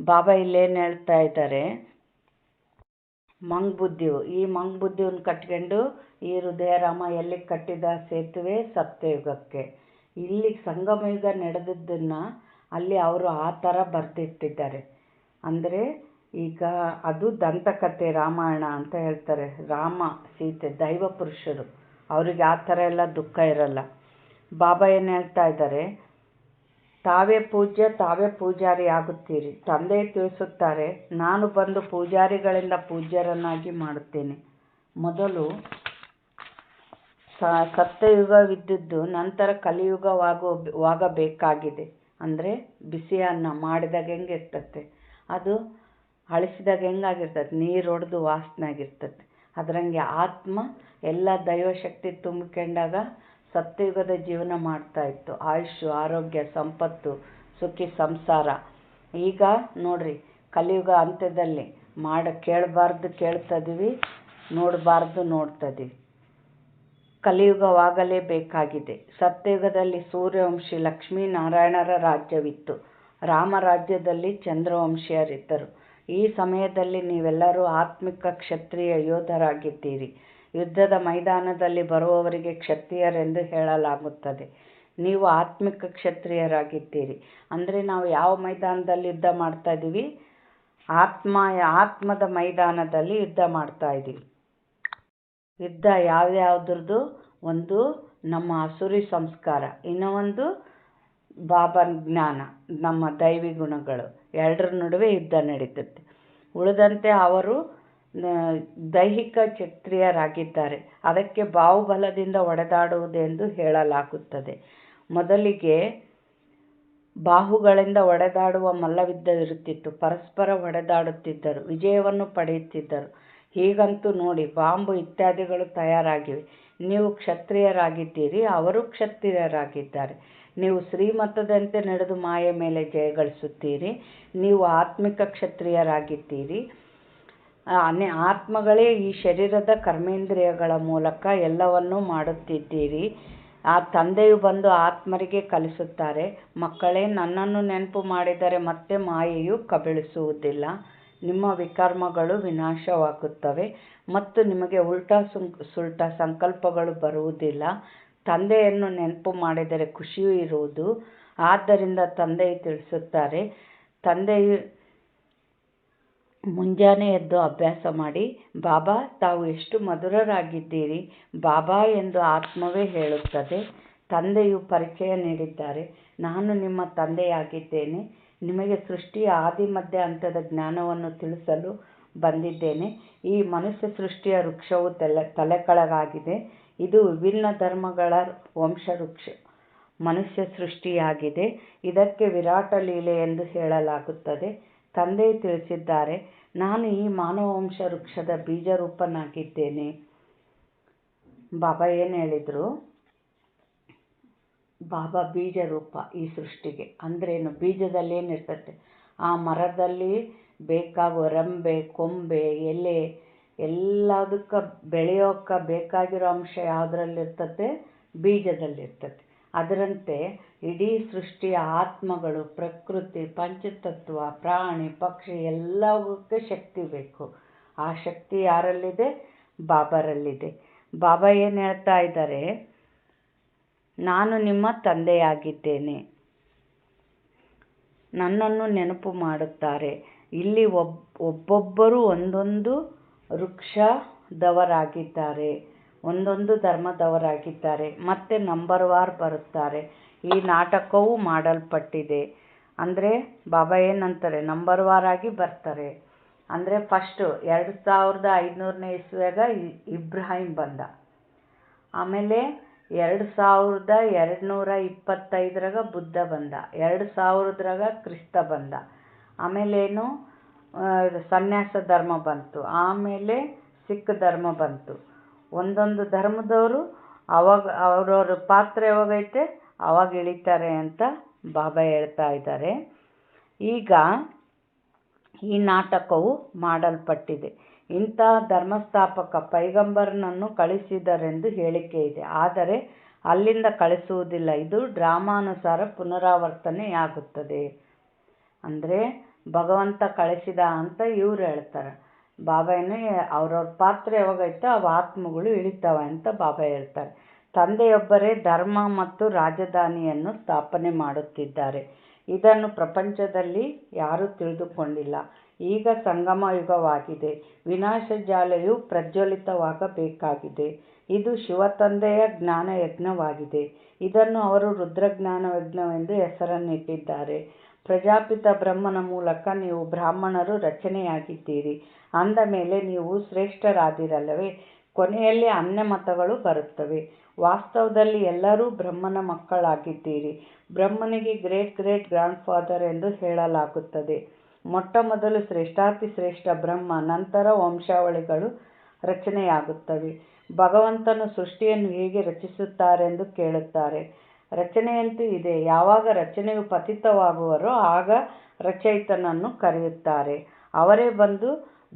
ಬಾಬಾ ಇಲ್ಲೇನು ಹೇಳ್ತಾ ಇದ್ದಾರೆ, ಮಂಗ್ಬುದ್ಧಿವು, ಈ ಮಂಗ್ಬುದ್ಧಿಯನ್ನು ಕಟ್ಕೊಂಡು ಈ ಹೃದಯರಾಮ ಎಲ್ಲಿಗೆ ಕಟ್ಟಿದ ಸೇತುವೆ? ಸತ್ಯಯುಗಕ್ಕೆ. ಇಲ್ಲಿ ಸಂಗಮಯುಗ ನಡೆದದ್ದನ್ನು ಅಲ್ಲಿ ಅವರು ಆ ಥರ ಬರೆದಿಟ್ಟಿದ್ದಾರೆ. ಅಂದರೆ ಈಗ ಅದು ದಂತಕಥೆ ರಾಮಾಯಣ ಅಂತ ಹೇಳ್ತಾರೆ. ರಾಮ ಸೀತೆ ದೈವ ಪುರುಷರು, ಅವ್ರಿಗೆ ಆ ಥರ ಎಲ್ಲ ದುಃಖ ಇರಲ್ಲ. ಬಾಬಾ ಏನು ಹೇಳ್ತಾ ಇದ್ದಾರೆ, ತಾವೇ ಪೂಜ್ಯ ತಾವೇ ಪೂಜಾರಿ ಆಗುತ್ತೀರಿ. ತಂದೆ ತಿಳಿಸುತ್ತಾರೆ, ನಾನು ಬಂದು ಪೂಜಾರಿಗಳಿಂದ ಪೂಜ್ಯರನ್ನಾಗಿ ಮಾಡುತ್ತೇನೆ. ಮೊದಲು ಸತ್ಯಯುಗವಿದ್ದದ್ದು ನಂತರ ಕಲಿಯುಗವಾಗಬೇಕಾಗಿದೆ. ಅಂದರೆ ಬಿಸಿ ಅನ್ನ ಮಾಡಿದಾಗ ಹೆಂಗಿರ್ತತೆ, ಅದು ಅಳಿಸಿದಾಗ ಹೆಂಗಾಗಿರ್ತದೆ, ನೀರು ಹೊಡೆದು ವಾಸನೆ ಆಗಿರ್ತದೆ. ಅದರಂಗೆ ಆತ್ಮ ಎಲ್ಲ ದೈವಶಕ್ತಿ ತುಂಬಿಕೊಂಡಾಗ ಸತ್ಯಯುಗದ ಜೀವನ ಮಾಡ್ತಾಯಿತ್ತು. ಆಯುಷ್ಯು, ಆರೋಗ್ಯ, ಸಂಪತ್ತು, ಸುಖಿ ಸಂಸಾರ. ಈಗ ನೋಡ್ರಿ, ಕಲಿಯುಗ ಅಂತ್ಯದಲ್ಲಿ ಕೇಳಬಾರ್ದು ಕೇಳ್ತಿದ್ದೀವಿ, ನೋಡಬಾರ್ದು ನೋಡ್ತಿದ್ದೀವಿ. ಕಲಿಯುಗವಾಗಲೇಬೇಕಾಗಿದೆ. ಸತ್ಯಯುಗದಲ್ಲಿ ಸೂರ್ಯವಂಶಿ ಲಕ್ಷ್ಮೀನಾರಾಯಣರ ರಾಜ್ಯವಿತ್ತು. ರಾಮ ರಾಜ್ಯದಲ್ಲಿ ಚಂದ್ರವಂಶೀಯರಿದ್ದರು. ಈ ಸಮಯದಲ್ಲಿ ನೀವೆಲ್ಲರೂ ಆತ್ಮಿಕ ಕ್ಷತ್ರಿಯ ಯೋಧರಾಗಿದ್ದೀರಿ. ಯುದ್ಧದ ಮೈದಾನದಲ್ಲಿ ಬರುವವರಿಗೆ ಕ್ಷತ್ರಿಯರೆಂದು ಹೇಳಲಾಗುತ್ತದೆ. ನೀವು ಆತ್ಮಿಕ ಕ್ಷತ್ರಿಯರಾಗಿದ್ದೀರಿ. ಅಂದರೆ ನಾವು ಯಾವ ಮೈದಾನದಲ್ಲಿ ಯುದ್ಧ ಮಾಡ್ತಾ ಇದ್ದೀವಿ? ಆತ್ಮದ ಮೈದಾನದಲ್ಲಿ ಯುದ್ಧ ಮಾಡ್ತಾ ಇದ್ದೀವಿ. ಯುದ್ಧ ಯಾವ್ಯಾವ್ದ್ರದ್ದು? ಒಂದು ನಮ್ಮ ಅಸುರಿ ಸಂಸ್ಕಾರ, ಇನ್ನೂ ಒಂದು ಬಾಬನ ಜ್ಞಾನ, ನಮ್ಮ ದೈವಿ ಗುಣಗಳು. ಎರಡರ ನಡುವೆ ಯುದ್ಧ ನಡೀತದೆ. ಉಳಿದಂತೆ ಅವರು ದೈಹಿಕ ಕ್ಷತ್ರಿಯರಾಗಿದ್ದಾರೆ. ಅದಕ್ಕೆ ಬಾಹುಬಲದಿಂದ ಹೊಡೆದಾಡುವುದೆಂದು ಹೇಳಲಾಗುತ್ತದೆ. ಮೊದಲಿಗೆ ಬಾಹುಗಳಿಂದ ಹೊಡೆದಾಡುವ ಮಲ್ಲಯುದ್ಧವಿರುತ್ತಿತ್ತು. ಪರಸ್ಪರ ಹೊಡೆದಾಡುತ್ತಿದ್ದರು, ವಿಜಯವನ್ನು ಪಡೆಯುತ್ತಿದ್ದರು. ಹೀಗಂತೂ ನೋಡಿ, ಬಾಂಬು ಇತ್ಯಾದಿಗಳು ತಯಾರಾಗಿವೆ. ನೀವು ಕ್ಷತ್ರಿಯರಾಗಿದ್ದೀರಿ, ಅವರು ಕ್ಷತ್ರಿಯರಾಗಿದ್ದಾರೆ. ನೀವು ಶ್ರೀಮತದಂತೆ ನಡೆದು ಮಾಯ ಮೇಲೆ ಜಯಗಳಿಸುತ್ತೀರಿ. ನೀವು ಆತ್ಮಿಕ ಕ್ಷತ್ರಿಯರಾಗಿದ್ದೀರಿ. ಆತ್ಮಗಳೇ ಈ ಶರೀರದ ಕರ್ಮೇಂದ್ರಿಯಗಳ ಮೂಲಕ ಎಲ್ಲವನ್ನೂ ಮಾಡುತ್ತಿದ್ದೀರಿ. ಆ ತಂದೆಯು ಬಂದು ಆತ್ಮರಿಗೆ ಕಲಿಸುತ್ತಾರೆ, ಮಕ್ಕಳೇ, ನನ್ನನ್ನು ನೆನಪು ಮಾಡಿದರೆ ಮತ್ತೆ ಮಾಯೆಯು ಕಬಳಿಸುವುದಿಲ್ಲ. ನಿಮ್ಮ ವಿಕರ್ಮಗಳು ವಿನಾಶವಾಗುತ್ತವೆ ಮತ್ತು ನಿಮಗೆ ಉಲ್ಟಾ ಸುಲ್ಟಾ ಸಂಕಲ್ಪಗಳು ಬರುವುದಿಲ್ಲ. ತಂದೆಯನ್ನು ನೆನಪು ಮಾಡಿದರೆ ಖುಷಿಯೂ ಇರುವುದು. ಆದ್ದರಿಂದ ತಂದೆಯು ತಿಳಿಸುತ್ತಾರೆ, ತಂದೆಯು ಮುಂಜಾನೆ ಎದ್ದು ಅಭ್ಯಾಸ ಮಾಡಿ, ಬಾಬಾ ತಾವು ಎಷ್ಟು ಮಧುರರಾಗಿದ್ದೀರಿ ಬಾಬಾ ಎಂದು ಆತ್ಮವೇ ಹೇಳುತ್ತದೆ. ತಂದೆಯು ಪರಿಚಯ ನೀಡಿದ್ದಾರೆ, ನಾನು ನಿಮ್ಮ ತಂದೆಯಾಗಿದ್ದೇನೆ. ನಿಮಗೆ ಸೃಷ್ಟಿಯ ಆದಿ ಮಧ್ಯ ಅಂತ್ಯದ ಜ್ಞಾನವನ್ನು ತಿಳಿಸಲು ಬಂದಿದ್ದೇನೆ. ಈ ಮನುಷ್ಯ ಸೃಷ್ಟಿಯ ವೃಕ್ಷವು ತಲೆಕೆಳಗಾಗಿದೆ. ಇದು ವಿಭಿನ್ನ ಧರ್ಮಗಳ ವಂಶವೃಕ್ಷ ಮನುಷ್ಯ ಸೃಷ್ಟಿಯಾಗಿದೆ. ಇದಕ್ಕೆ ವಿರಾಟ ಲೀಲೆ ಎಂದು ಹೇಳಲಾಗುತ್ತದೆ. ತಂದೆಯು ತಿಳಿಸಿದ್ದಾರೆ, ನಾನು ಈ ಮಾನವ ವಂಶ ವೃಕ್ಷದ ಬೀಜರೂಪನಾಗಿದ್ದೇನೆ. ಬಾಬಾ ಏನು ಹೇಳಿದರು? ಬಾಬಾ ಬೀಜ ರೂಪ ಈ ಸೃಷ್ಟಿಗೆ. ಅಂದ್ರೇನು? ಬೀಜದಲ್ಲಿ ಏನಿರ್ತದೆ? ಆ ಮರದಲ್ಲಿ ಬೇಕಾಗುವ ರೆಂಬೆ, ಕೊಂಬೆ, ಎಲೆ ಎಲ್ಲದಕ್ಕೆ ಬೆಳೆಯೋಕ್ಕೆ ಬೇಕಾಗಿರೋ ಅಂಶ ಯಾವುದ್ರಲ್ಲಿರ್ತದೆ? ಬೀಜದಲ್ಲಿರ್ತದೆ. ಅದರಂತೆ ಇಡೀ ಸೃಷ್ಟಿಯ ಆತ್ಮಗಳು, ಪ್ರಕೃತಿ, ಪಂಚತತ್ವ, ಪ್ರಾಣಿ, ಪಕ್ಷಿ ಎಲ್ಲವಕ್ಕೆ ಶಕ್ತಿ ಬೇಕು. ಆ ಶಕ್ತಿ ಯಾರಲ್ಲಿದೆ? ಬಾಬಾರಲ್ಲಿದೆ. ಬಾಬಾ ಏನು ಹೇಳ್ತಾ ಇದ್ದಾರೆ? ನಾನು ನಿಮ್ಮ ತಂದೆಯಾಗಿದ್ದೇನೆ. ನನ್ನನ್ನು ನೆನಪು ಮಾಡುತ್ತಾರೆ. ಇಲ್ಲಿ ಒಬ್ಬೊಬ್ಬರು ಒಂದೊಂದು ವೃಕ್ಷದವರಾಗಿದ್ದಾರೆ, ಒಂದೊಂದು ಧರ್ಮದವರಾಗಿದ್ದಾರೆ. ಮತ್ತು ನಂಬರ್ ವಾರ್ ಬರುತ್ತಾರೆ. ಈ ನಾಟಕವೂ ಮಾಡಲ್ಪಟ್ಟಿದೆ. ಅಂದರೆ ಬಾಬಾ ಏನಂತಾರೆ? ನಂಬರ್ ವಾರ್ ಆಗಿ ಬರ್ತಾರೆ. ಅಂದರೆ ಫಸ್ಟು 2500ನೇ ಇಸ್ವಿಯಾಗ ಇಬ್ರಾಹಿಂ ಬಂದ. ಆಮೇಲೆ 2225ರಾಗ ಬುದ್ಧ ಬಂದ. 2000ರಾಗ ಕ್ರಿಸ್ತ ಬಂದ. ಆಮೇಲೇನು ಸನ್ಯಾಸ ಧರ್ಮ ಬಂತು. ಆಮೇಲೆ ಸಿಖ್ ಧರ್ಮ ಬಂತು. ಒಂದೊಂದು ಧರ್ಮದವರು ಅವಾಗ ಅವ್ರವ್ರ ಪಾತ್ರ ಯಾವಾಗೈತೆ ಅವಾಗ ಇಳಿತಾರೆ ಅಂತ ಬಾಬಾ ಹೇಳ್ತಾ ಇದ್ದಾರೆ. ಈಗ ಈ ನಾಟಕವು ಮಾಡಲ್ಪಟ್ಟಿದೆ. ಇಂಥ ಧರ್ಮಸ್ಥಾಪಕ ಪೈಗಂಬರನನ್ನು ಕಳಿಸಿದರೆಂದು ಹೇಳಿಕೆ ಇದೆ. ಆದರೆ ಅಲ್ಲಿಂದ ಕಳಿಸುವುದಿಲ್ಲ. ಇದು ಡ್ರಾಮಾನುಸಾರ ಪುನರಾವರ್ತನೆಯಾಗುತ್ತದೆ. ಅಂದರೆ ಭಗವಂತ ಕಳಿಸಿದ ಅಂತ ಇವ್ರು ಹೇಳ್ತಾರೆ. ಬಾಬಾ ಏನು ಅವ್ರವ್ರ ಪಾತ್ರ ಯಾವಾಗೈತೋ ಅವು ಆತ್ಮಗಳು ಇಳಿತವೆ ಅಂತ ಬಾಬಾ ಹೇಳ್ತಾರೆ. ತಂದೆಯೊಬ್ಬರೇ ಧರ್ಮ ಮತ್ತು ರಾಜಧಾನಿಯನ್ನು ಸ್ಥಾಪನೆ ಮಾಡುತ್ತಿದ್ದಾರೆ. ಇದನ್ನು ಪ್ರಪಂಚದಲ್ಲಿ ಯಾರೂ ತಿಳಿದುಕೊಂಡಿಲ್ಲ. ಈಗ ಸಂಗಮ ಯುಗವಾಗಿದೆ. ವಿನಾಶ ಜ್ವಾಲೆಯು ಪ್ರಜ್ವಲಿತವಾಗಬೇಕಾಗಿದೆ. ಇದು ಶಿವತಂದೆಯ ಜ್ಞಾನ ಯಜ್ಞವಾಗಿದೆ. ಇದನ್ನು ಅವರು ರುದ್ರಜ್ಞಾನ ಯಜ್ಞವೆಂದು ಹೆಸರನ್ನಿಟ್ಟಿದ್ದಾರೆ. ಪ್ರಜಾಪಿತ ಬ್ರಹ್ಮನ ಮೂಲಕ ನೀವು ಬ್ರಾಹ್ಮಣರು ರಚನೆಯಾಗಿದ್ದೀರಿ. ಅಂದ ಮೇಲೆ ನೀವು ಶ್ರೇಷ್ಠರಾದಿರಲ್ಲವೇ? ಕೊನೆಯಲ್ಲಿ ಅನ್ಯ ಮತಗಳು ಬರುತ್ತವೆ. ವಾಸ್ತವದಲ್ಲಿ ಎಲ್ಲರೂ ಬ್ರಹ್ಮನ ಮಕ್ಕಳಾಗಿದ್ದೀರಿ. ಬ್ರಹ್ಮನಿಗೆ ಗ್ರೇಟ್ ಗ್ರೇಟ್ ಗ್ರ್ಯಾಂಡ್ ಫಾದರ್ ಎಂದು ಹೇಳಲಾಗುತ್ತದೆ. ಮೊಟ್ಟ ಮೊದಲು ಶ್ರೇಷ್ಠಾತಿ ಶ್ರೇಷ್ಠ ಬ್ರಹ್ಮ, ನಂತರ ವಂಶಾವಳಿಗಳು ರಚನೆಯಾಗುತ್ತವೆ. ಭಗವಂತನು ಸೃಷ್ಟಿಯನ್ನು ಹೇಗೆ ರಚಿಸುತ್ತಾರೆಂದು ಕೇಳುತ್ತಾರೆ. ರಚನೆಯಂತೂ ಇದೆ. ಯಾವಾಗ ರಚನೆಯು ಪತಿತವಾಗುವರೋ ಆಗ ರಚಯಿತನನ್ನು ಕರೆಯುತ್ತಾರೆ. ಅವರೇ ಬಂದು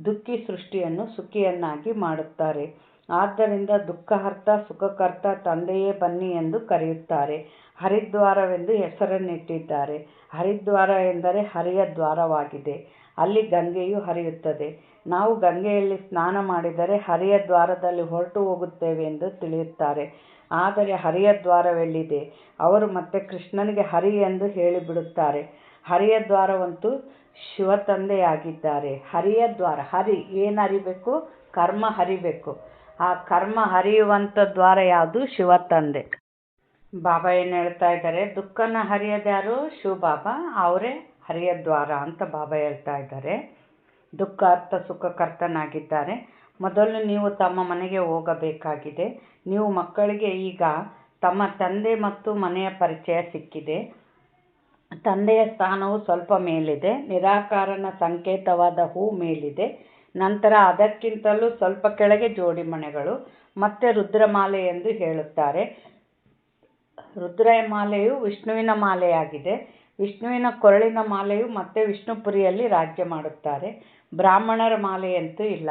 ದುಃಖಿ ಸೃಷ್ಟಿಯನ್ನು ಸುಖಿಯನ್ನಾಗಿ ಮಾಡುತ್ತಾರೆ. ಆದ್ದರಿಂದ ದುಃಖಹರ್ತ ಸುಖಕರ್ತ ತಂದೆಯೇ ಬನ್ನಿ ಎಂದು ಕರೆಯುತ್ತಾರೆ. ಹರಿದ್ವಾರವೆಂದು ಹೆಸರನ್ನಿಟ್ಟಿದ್ದಾರೆ. ಹರಿದ್ವಾರ ಎಂದರೆ ಹರಿಯ ದ್ವಾರವಾಗಿದೆ. ಅಲ್ಲಿ ಗಂಗೆಯು ಹರಿಯುತ್ತದೆ. ನಾವು ಗಂಗೆಯಲ್ಲಿ ಸ್ನಾನ ಮಾಡಿದರೆ ಹರಿಯ ದ್ವಾರದಲ್ಲಿ ಹೊರಟು ಹೋಗುತ್ತೇವೆ ಎಂದು ತಿಳಿಯುತ್ತಾರೆ. ಆದರೆ ಹರಿಯ ದ್ವಾರವೆಲ್ಲಿದೆ? ಅವರು ಮತ್ತೆ ಕೃಷ್ಣನಿಗೆ ಹರಿ ಎಂದು ಹೇಳಿಬಿಡುತ್ತಾರೆ. ಹರಿಯ ದ್ವಾರವಂತೂ ಶಿವತಂದೆಯಾಗಿದ್ದಾರೆ. ಹರಿಯ ದ್ವಾರ, ಹರಿ ಏನು ಹರಿಬೇಕು? ಕರ್ಮ ಹರಿಬೇಕು. ಆ ಕರ್ಮ ಹರಿಯುವಂಥ ದ್ವಾರ ಯಾವುದು? ಶಿವತಂದೆ. ಬಾಬಾ ಏನು ಹೇಳ್ತಾ ಇದ್ದಾರೆ? ದುಃಖನ ಹರಿಯೋದು ಯಾರು? ಶಿವಬಾಬಾ. ಅವರೇ ಹರಿಯ ದ್ವಾರ ಅಂತ ಬಾಬಾ ಹೇಳ್ತಾ ಇದ್ದಾರೆ. ದುಃಖ ಅರ್ಥ ಸುಖಕರ್ತನಾಗಿದ್ದಾರೆ. ಮೊದಲು ನೀವು ತಮ್ಮ ಮನೆಗೆ ಹೋಗಬೇಕಾಗಿದೆ. ನೀವು ಮಕ್ಕಳಿಗೆ ಈಗ ತಮ್ಮ ತಂದೆ ಮತ್ತು ಮನೆಯ ಪರಿಚಯ ಸಿಕ್ಕಿದೆ. ತಂದೆಯ ಸ್ಥಾನವು ಸ್ವಲ್ಪ ಮೇಲಿದೆ. ನಿರಾಕಾರನ ಸಂಕೇತವಾದ ಹೂ ಮೇಲಿದೆ. ನಂತರ ಅದಕ್ಕಿಂತಲೂ ಸ್ವಲ್ಪ ಕೆಳಗೆ ಜೋಡಿ ಮನೆಗಳು, ಮತ್ತೆ ರುದ್ರಮಾಲೆ ಎಂದು ಹೇಳುತ್ತಾರೆ. ರುದ್ರಮಾಲೆಯು ವಿಷ್ಣುವಿನ ಮಾಲೆಯಾಗಿದೆ. ವಿಷ್ಣುವಿನ ಕೊರಳಿನ ಮಾಲೆಯು ಮತ್ತೆ ವಿಷ್ಣುಪುರಿಯಲ್ಲಿ ರಾಜ್ಯ ಮಾಡುತ್ತಾರೆ. ಬ್ರಾಹ್ಮಣರ ಮಾಲೆಯಂತೂ ಇಲ್ಲ.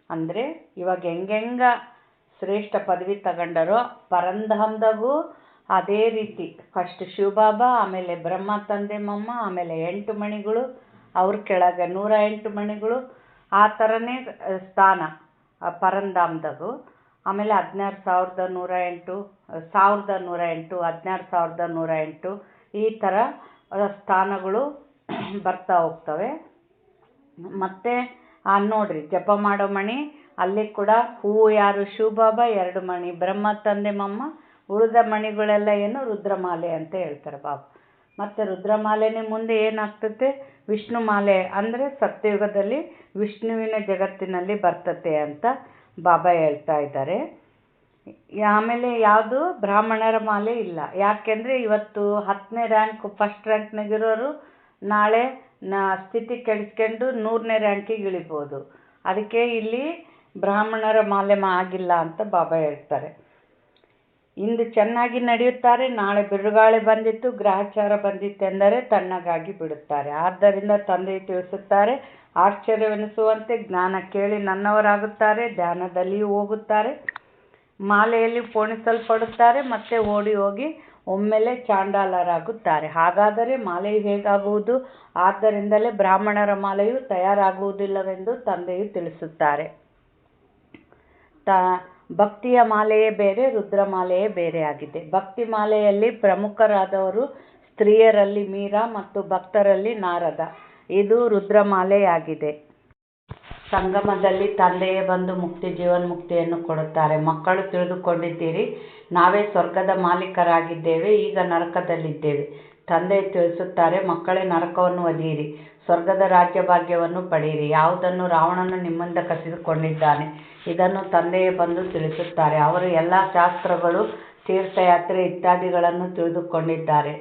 ಅಂದರೆ ಇವಾಗ ಹೆಂಗೆಂಗ ಶ್ರೇಷ್ಠ ಪದವಿ ತಗೊಂಡರೋ ಪರಂಧಾಮದಾಗೂ ಅದೇ ರೀತಿ ಫಸ್ಟ್ ಶಿವಬಾಬಾ, ಆಮೇಲೆ ಬ್ರಹ್ಮ ತಂದೆ ಮಮ್ಮ, ಆಮೇಲೆ 8 ಮಣಿಗಳು, ಅವ್ರ ಕೆಳಗೆ 108 ಮಣಿಗಳು, ಆ ಥರನೇ ಸ್ಥಾನ ಪರಂಧಾಮದಾಗೂ. ಆಮೇಲೆ 16,108, 1,108, 16,108 ಈ ಥರ ಸ್ಥಾನಗಳು ಬರ್ತಾ ಹೋಗ್ತವೆ. ಮತ್ತು ನೋಡ್ರಿ ಜಪ ಮಾಡೋ ಮಣಿ, ಅಲ್ಲಿ ಕೂಡ ಹೂವು ಯಾರು? ಶಿವಬಾಬಾ. 2 ಮಣಿ ಬ್ರಹ್ಮ ತಂದೆ ಮಮ್ಮ. ಉಳಿದ ಮಣಿಗಳೆಲ್ಲ ಏನು? ರುದ್ರಮಾಲೆ ಅಂತ ಹೇಳ್ತಾರೆ ಬಾಬಾ. ಮತ್ತು ರುದ್ರಮಾಲೆನೇ ಮುಂದೆ ಏನಾಗ್ತತೆ? ವಿಷ್ಣು ಮಾಲೆ. ಅಂದರೆ ಸತ್ಯಯುಗದಲ್ಲಿ ವಿಷ್ಣುವಿನ ಜಗತ್ತಿನಲ್ಲಿ ಬರ್ತತೆ ಅಂತ ಬಾಬಾ ಹೇಳ್ತಾ ಇದ್ದಾರೆ. ಆಮೇಲೆ ಯಾವುದು? ಬ್ರಾಹ್ಮಣರ ಮಾಲೆ ಇಲ್ಲ. ಯಾಕೆಂದರೆ ಇವತ್ತು 10ನೇ ರ್ಯಾಂಕ್ ಫಸ್ಟ್ ರ್ಯಾಂಕ್ನಾಗಿರೋರು ನಾಳೆ ಸ್ಥಿತಿ ಕೆಡಿಸ್ಕೊಂಡು 100ನೇ ರ್ಯಾಂಕಿಗೆ ಇಳಿಬೋದು. ಅದಕ್ಕೆ ಇಲ್ಲಿ ಬ್ರಾಹ್ಮಣರ ಮಾಲೆ ಆಗಿಲ್ಲ ಅಂತ ಬಾಬಾ ಹೇಳ್ತಾರೆ. ಇಂದು ಚೆನ್ನಾಗಿ ನಡೆಯುತ್ತಾರೆ, ನಾಳೆ ಬಿರುಗಾಳಿ ಬಂದಿತ್ತು, ಗ್ರಹಚಾರ ಬಂದಿತ್ತೆಂದರೆ ತಣ್ಣಗಾಗಿ ಬಿಡುತ್ತಾರೆ. ಆದ್ದರಿಂದ ತಂದೆ ತಿಳಿಸುತ್ತಾರೆ, ಆಶ್ಚರ್ಯವೆನಿಸುವಂತೆ ಜ್ಞಾನ ಕೇಳಿ ನನ್ನವರಾಗುತ್ತಾರೆ, ಧ್ಯಾನದಲ್ಲಿಯೂ ಹೋಗುತ್ತಾರೆ, ಮಾಲೆಯಲ್ಲಿ ಪೋಣಿಸಲ್ಪಡುತ್ತಾರೆ, ಮತ್ತೆ ಓಡಿ ಹೋಗಿ ಒಮ್ಮೆಲೆ ಚಾಂಡಾಲರಾಗುತ್ತಾರೆ. ಹಾಗಾದರೆ ಮಾಲೆಯು ಹೇಗಾಗುವುದು? ಆದ್ದರಿಂದಲೇ ಬ್ರಾಹ್ಮಣರ ಮಾಲೆಯು ತಯಾರಾಗುವುದಿಲ್ಲವೆಂದು ತಂದೆಯು ತಿಳಿಸುತ್ತಾರೆ. ಭಕ್ತಿಯ ಮಾಲೆಯೇ ಬೇರೆ, ರುದ್ರಮಾಲೆಯೇ ಬೇರೆಯಾಗಿದೆ. ಭಕ್ತಿ ಮಾಲೆಯಲ್ಲಿ ಪ್ರಮುಖರಾದವರು ಸ್ತ್ರೀಯರಲ್ಲಿ ಮೀರಾ ಮತ್ತು ಭಕ್ತರಲ್ಲಿ ನಾರದ. ಇದು ರುದ್ರಮಾಲೆಯಾಗಿದೆ. ಸಂಗಮದಲ್ಲಿ ತಂದೆಯೇ ಬಂದು ಮುಕ್ತಿ ಜೀವನ್ಮುಕ್ತಿಯನ್ನು ಕೊಡುತ್ತಾರೆ. ಮಕ್ಕಳು ತಿಳಿದುಕೊಂಡಿದ್ದೀರಿ, ನಾವೇ ಸ್ವರ್ಗದ ಮಾಲೀಕರಾಗಿದ್ದೇವೆ, ಈಗ ನರಕದಲ್ಲಿದ್ದೇವೆ. ತಂದೆ ತಿಳಿಸುತ್ತಾರೆ, ಮಕ್ಕಳೇ ನರಕವನ್ನು ಒದೆಯಿರಿ, ಸ್ವರ್ಗದ ರಾಜ್ಯ ಭಾಗ್ಯವನ್ನು ಪಡೆಯಿರಿ. ಯಾವುದನ್ನು ರಾವಣನು ನಿಮ್ಮಿಂದ ಕಸಿದುಕೊಂಡಿದ್ದಾನೆ ಇದನ್ನು ತಂದೆಯೇ ಬಂದು ತಿಳಿಸುತ್ತಾರೆ. ಅವರು ಎಲ್ಲ ಶಾಸ್ತ್ರಗಳು, ತೀರ್ಥಯಾತ್ರೆ ಇತ್ಯಾದಿಗಳನ್ನು ತಿಳಿದುಕೊಂಡಿದ್ದಾರೆ.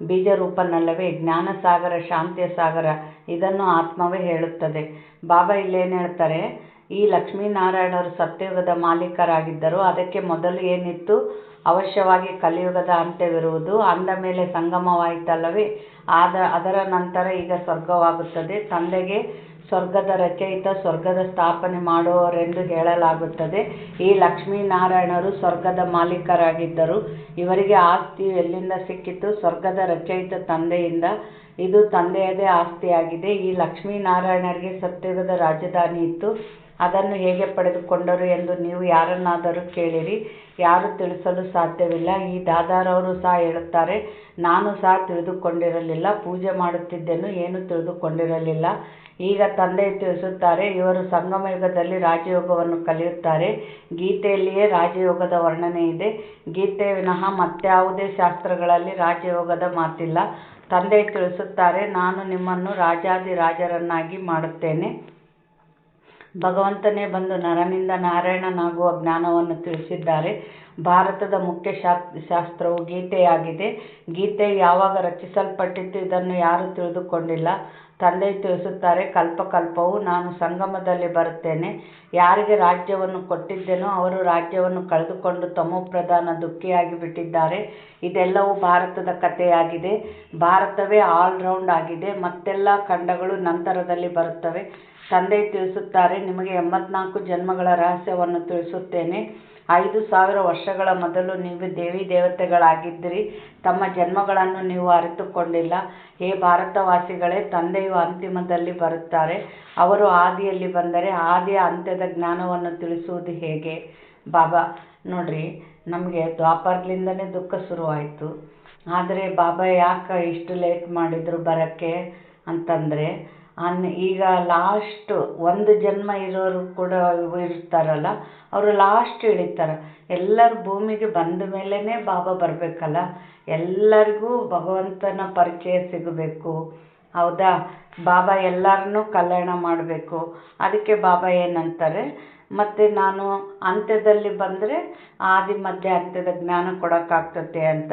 ಬೀಜರೂಪನಲ್ಲವೇ? ಜ್ಞಾನಸಾಗರ, ಶಾಂತಿಯ ಸಾಗರ, ಇದನ್ನು ಆತ್ಮವೇ ಹೇಳುತ್ತದೆ. ಬಾಬಾ ಇಲ್ಲೇನು ಹೇಳ್ತಾರೆ? ಈ ಲಕ್ಷ್ಮೀನಾರಾಯಣರು ಸತ್ಯಯುಗದ ಮಾಲೀಕರಾಗಿದ್ದರು. ಅದಕ್ಕೆ ಮೊದಲು ಏನಿತ್ತು? ಅವಶ್ಯವಾಗಿ ಕಲಿಯುಗದ ಅಂತ್ಯವಿರುವುದು. ಅಂದ ಮೇಲೆ ಸಂಗಮವಾಯಿತಲ್ಲವೇ? ಅದರ ನಂತರ ಈಗ ಸ್ವರ್ಗವಾಗುತ್ತದೆ. ತಂದೆಗೆ ಸ್ವರ್ಗದ ರಚಯಿತ, ಸ್ವರ್ಗದ ಸ್ಥಾಪನೆ ಮಾಡುವವರೆಂದು ಹೇಳಲಾಗುತ್ತದೆ. ಈ ಲಕ್ಷ್ಮೀನಾರಾಯಣರು ಸ್ವರ್ಗದ ಮಾಲೀಕರಾಗಿದ್ದರು. ಇವರಿಗೆ ಆಸ್ತಿಯು ಎಲ್ಲಿಂದ ಸಿಕ್ಕಿತು? ಸ್ವರ್ಗದ ರಚಯಿತ ತಂದೆಯಿಂದ. ಇದು ತಂದೆಯದೇ ಆಸ್ತಿಯಾಗಿದೆ. ಈ ಲಕ್ಷ್ಮೀನಾರಾಯಣರಿಗೆ ಸತ್ಯುಗದ ರಾಜಧಾನಿ ಇತ್ತು. ಅದನ್ನು ಹೇಗೆ ಪಡೆದುಕೊಂಡರು ಎಂದು ನೀವು ಯಾರನ್ನಾದರೂ ಕೇಳಿರಿ, ಯಾರೂ ತಿಳಿಸಲು ಸಾಧ್ಯವಿಲ್ಲ. ಈ ದಾದಾರವರು ಸಹ ಹೇಳುತ್ತಾರೆ, ನಾನು ಸಹ ತಿಳಿದುಕೊಂಡಿರಲಿಲ್ಲ, ಪೂಜೆ ಮಾಡುತ್ತಿದ್ದೆನು, ಏನೂ ತಿಳಿದುಕೊಂಡಿರಲಿಲ್ಲ. ಈಗ ತಂದೆಯು ತಿಳಿಸುತ್ತಾರೆ, ಇವರು ಸಂಗಮ ಯುಗದಲ್ಲಿ ರಾಜಯೋಗವನ್ನು ಕಲಿಯುತ್ತಾರೆ. ಗೀತೆಯಲ್ಲಿಯೇ ರಾಜಯೋಗದ ವರ್ಣನೆ ಇದೆ. ಗೀತೆ ವಿನಃ ಮತ್ಯಾವುದೇ ಶಾಸ್ತ್ರಗಳಲ್ಲಿ ರಾಜಯೋಗದ ಮಾತಿಲ್ಲ. ತಂದೆಯು ತಿಳಿಸುತ್ತಾರೆ, ನಾನು ನಿಮ್ಮನ್ನು ರಾಜಾದಿರಾಜರನ್ನಾಗಿ ಮಾಡುತ್ತೇನೆ. ಭಗವಂತನೇ ಬಂದು ನರನಿಂದ ನಾರಾಯಣನಾಗುವ ಜ್ಞಾನವನ್ನು ತಿಳಿಸಿದ್ದಾರೆ. ಭಾರತದ ಮುಖ್ಯ ಶಾಸ್ತ್ರವು ಗೀತೆಯಾಗಿದೆ. ಗೀತೆಯು ಯಾವಾಗ ರಚಿಸಲ್ಪಟ್ಟಿತು ಇದನ್ನು ಯಾರೂ ತಿಳಿದುಕೊಂಡಿಲ್ಲ. ತಂದೆಯು ತಿಳಿಸುತ್ತಾರೆ, ಕಲ್ಪಕಲ್ಪವು ನಾನು ಸಂಗಮದಲ್ಲಿ ಬರುತ್ತೇನೆ. ಯಾರಿಗೆ ರಾಜ್ಯವನ್ನು ಕೊಟ್ಟಿದ್ದೇನೋ ಅವರು ರಾಜ್ಯವನ್ನು ಕಳೆದುಕೊಂಡು ತಮೋಪ್ರಧಾನ ದುಃಖಿಯಾಗಿ ಬಿಟ್ಟಿದ್ದಾರೆ. ಇದೆಲ್ಲವೂ ಭಾರತದ ಕಥೆಯಾಗಿದೆ. ಭಾರತವೇ ಆಲ್ರೌಂಡ್ ಆಗಿದೆ. ಮತ್ತೆಲ್ಲ ಖಂಡಗಳು ನಂತರದಲ್ಲಿ ಬರುತ್ತವೆ. ತಂದೆಯು ತಿಳಿಸುತ್ತಾರೆ, ನಿಮಗೆ 84 ಜನ್ಮಗಳ ರಹಸ್ಯವನ್ನು ತಿಳಿಸುತ್ತೇನೆ. 5000 ವರ್ಷಗಳ ಮೊದಲು ನೀವು ದೇವಿ ದೇವತೆಗಳಾಗಿದ್ದಿರಿ. ತಮ್ಮ ಜನ್ಮಗಳನ್ನು ನೀವು ಅರಿತುಕೊಂಡಿಲ್ಲ. ಹೇ ಭಾರತವಾಸಿಗಳೇ, ತಂದೆಯು ಅಂತಿಮದಲ್ಲಿ ಬರುತ್ತಾರೆ. ಅವರು ಆದಿಯಲ್ಲಿ ಬಂದರೆ ಆದಿಯ ಅಂತ್ಯದ ಜ್ಞಾನವನ್ನು ತಿಳಿಸುವುದು ಹೇಗೆ? ಬಾಬಾ ನೋಡ್ರಿ, ನಮಗೆ ದ್ವಾಪರಲಿಂದನೇ ದುಃಖ ಶುರುವಾಯಿತು. ಆದರೆ ಬಾಬಾ ಯಾಕೆ ಇಷ್ಟು ಲೇಟ್ ಮಾಡಿದರು ಬರೋಕ್ಕೆ ಅಂತಂದರೆ, ಈಗ ಲಾಸ್ಟ್ 1 ಜನ್ಮ ಇರೋರು ಕೂಡ ಇರ್ತಾರಲ್ಲ, ಅವರು ಲಾಸ್ಟ್ ಇಳಿತಾರೆ. ಎಲ್ಲರೂ ಭೂಮಿಗೆ ಬಂದ ಮೇಲೇ ಬಾಬಾ ಬರಬೇಕಲ್ಲ. ಎಲ್ಲರಿಗೂ ಭಗವಂತನ ಪರಿಚಯ ಸಿಗಬೇಕು, ಹೌದಾ? ಬಾಬಾ ಎಲ್ಲರನ್ನೂ ಕಲ್ಯಾಣ ಮಾಡಬೇಕು. ಅದಕ್ಕೆ ಬಾಬಾ ಏನಂತಾರೆ, ಮತ್ತು ನಾನು ಅಂತ್ಯದಲ್ಲಿ ಬಂದರೆ ಆದಿ ಮಧ್ಯ ಅಂತ್ಯದ ಜ್ಞಾನ ಕೊಡೋಕ್ಕಾಗ್ತತೆ ಅಂತ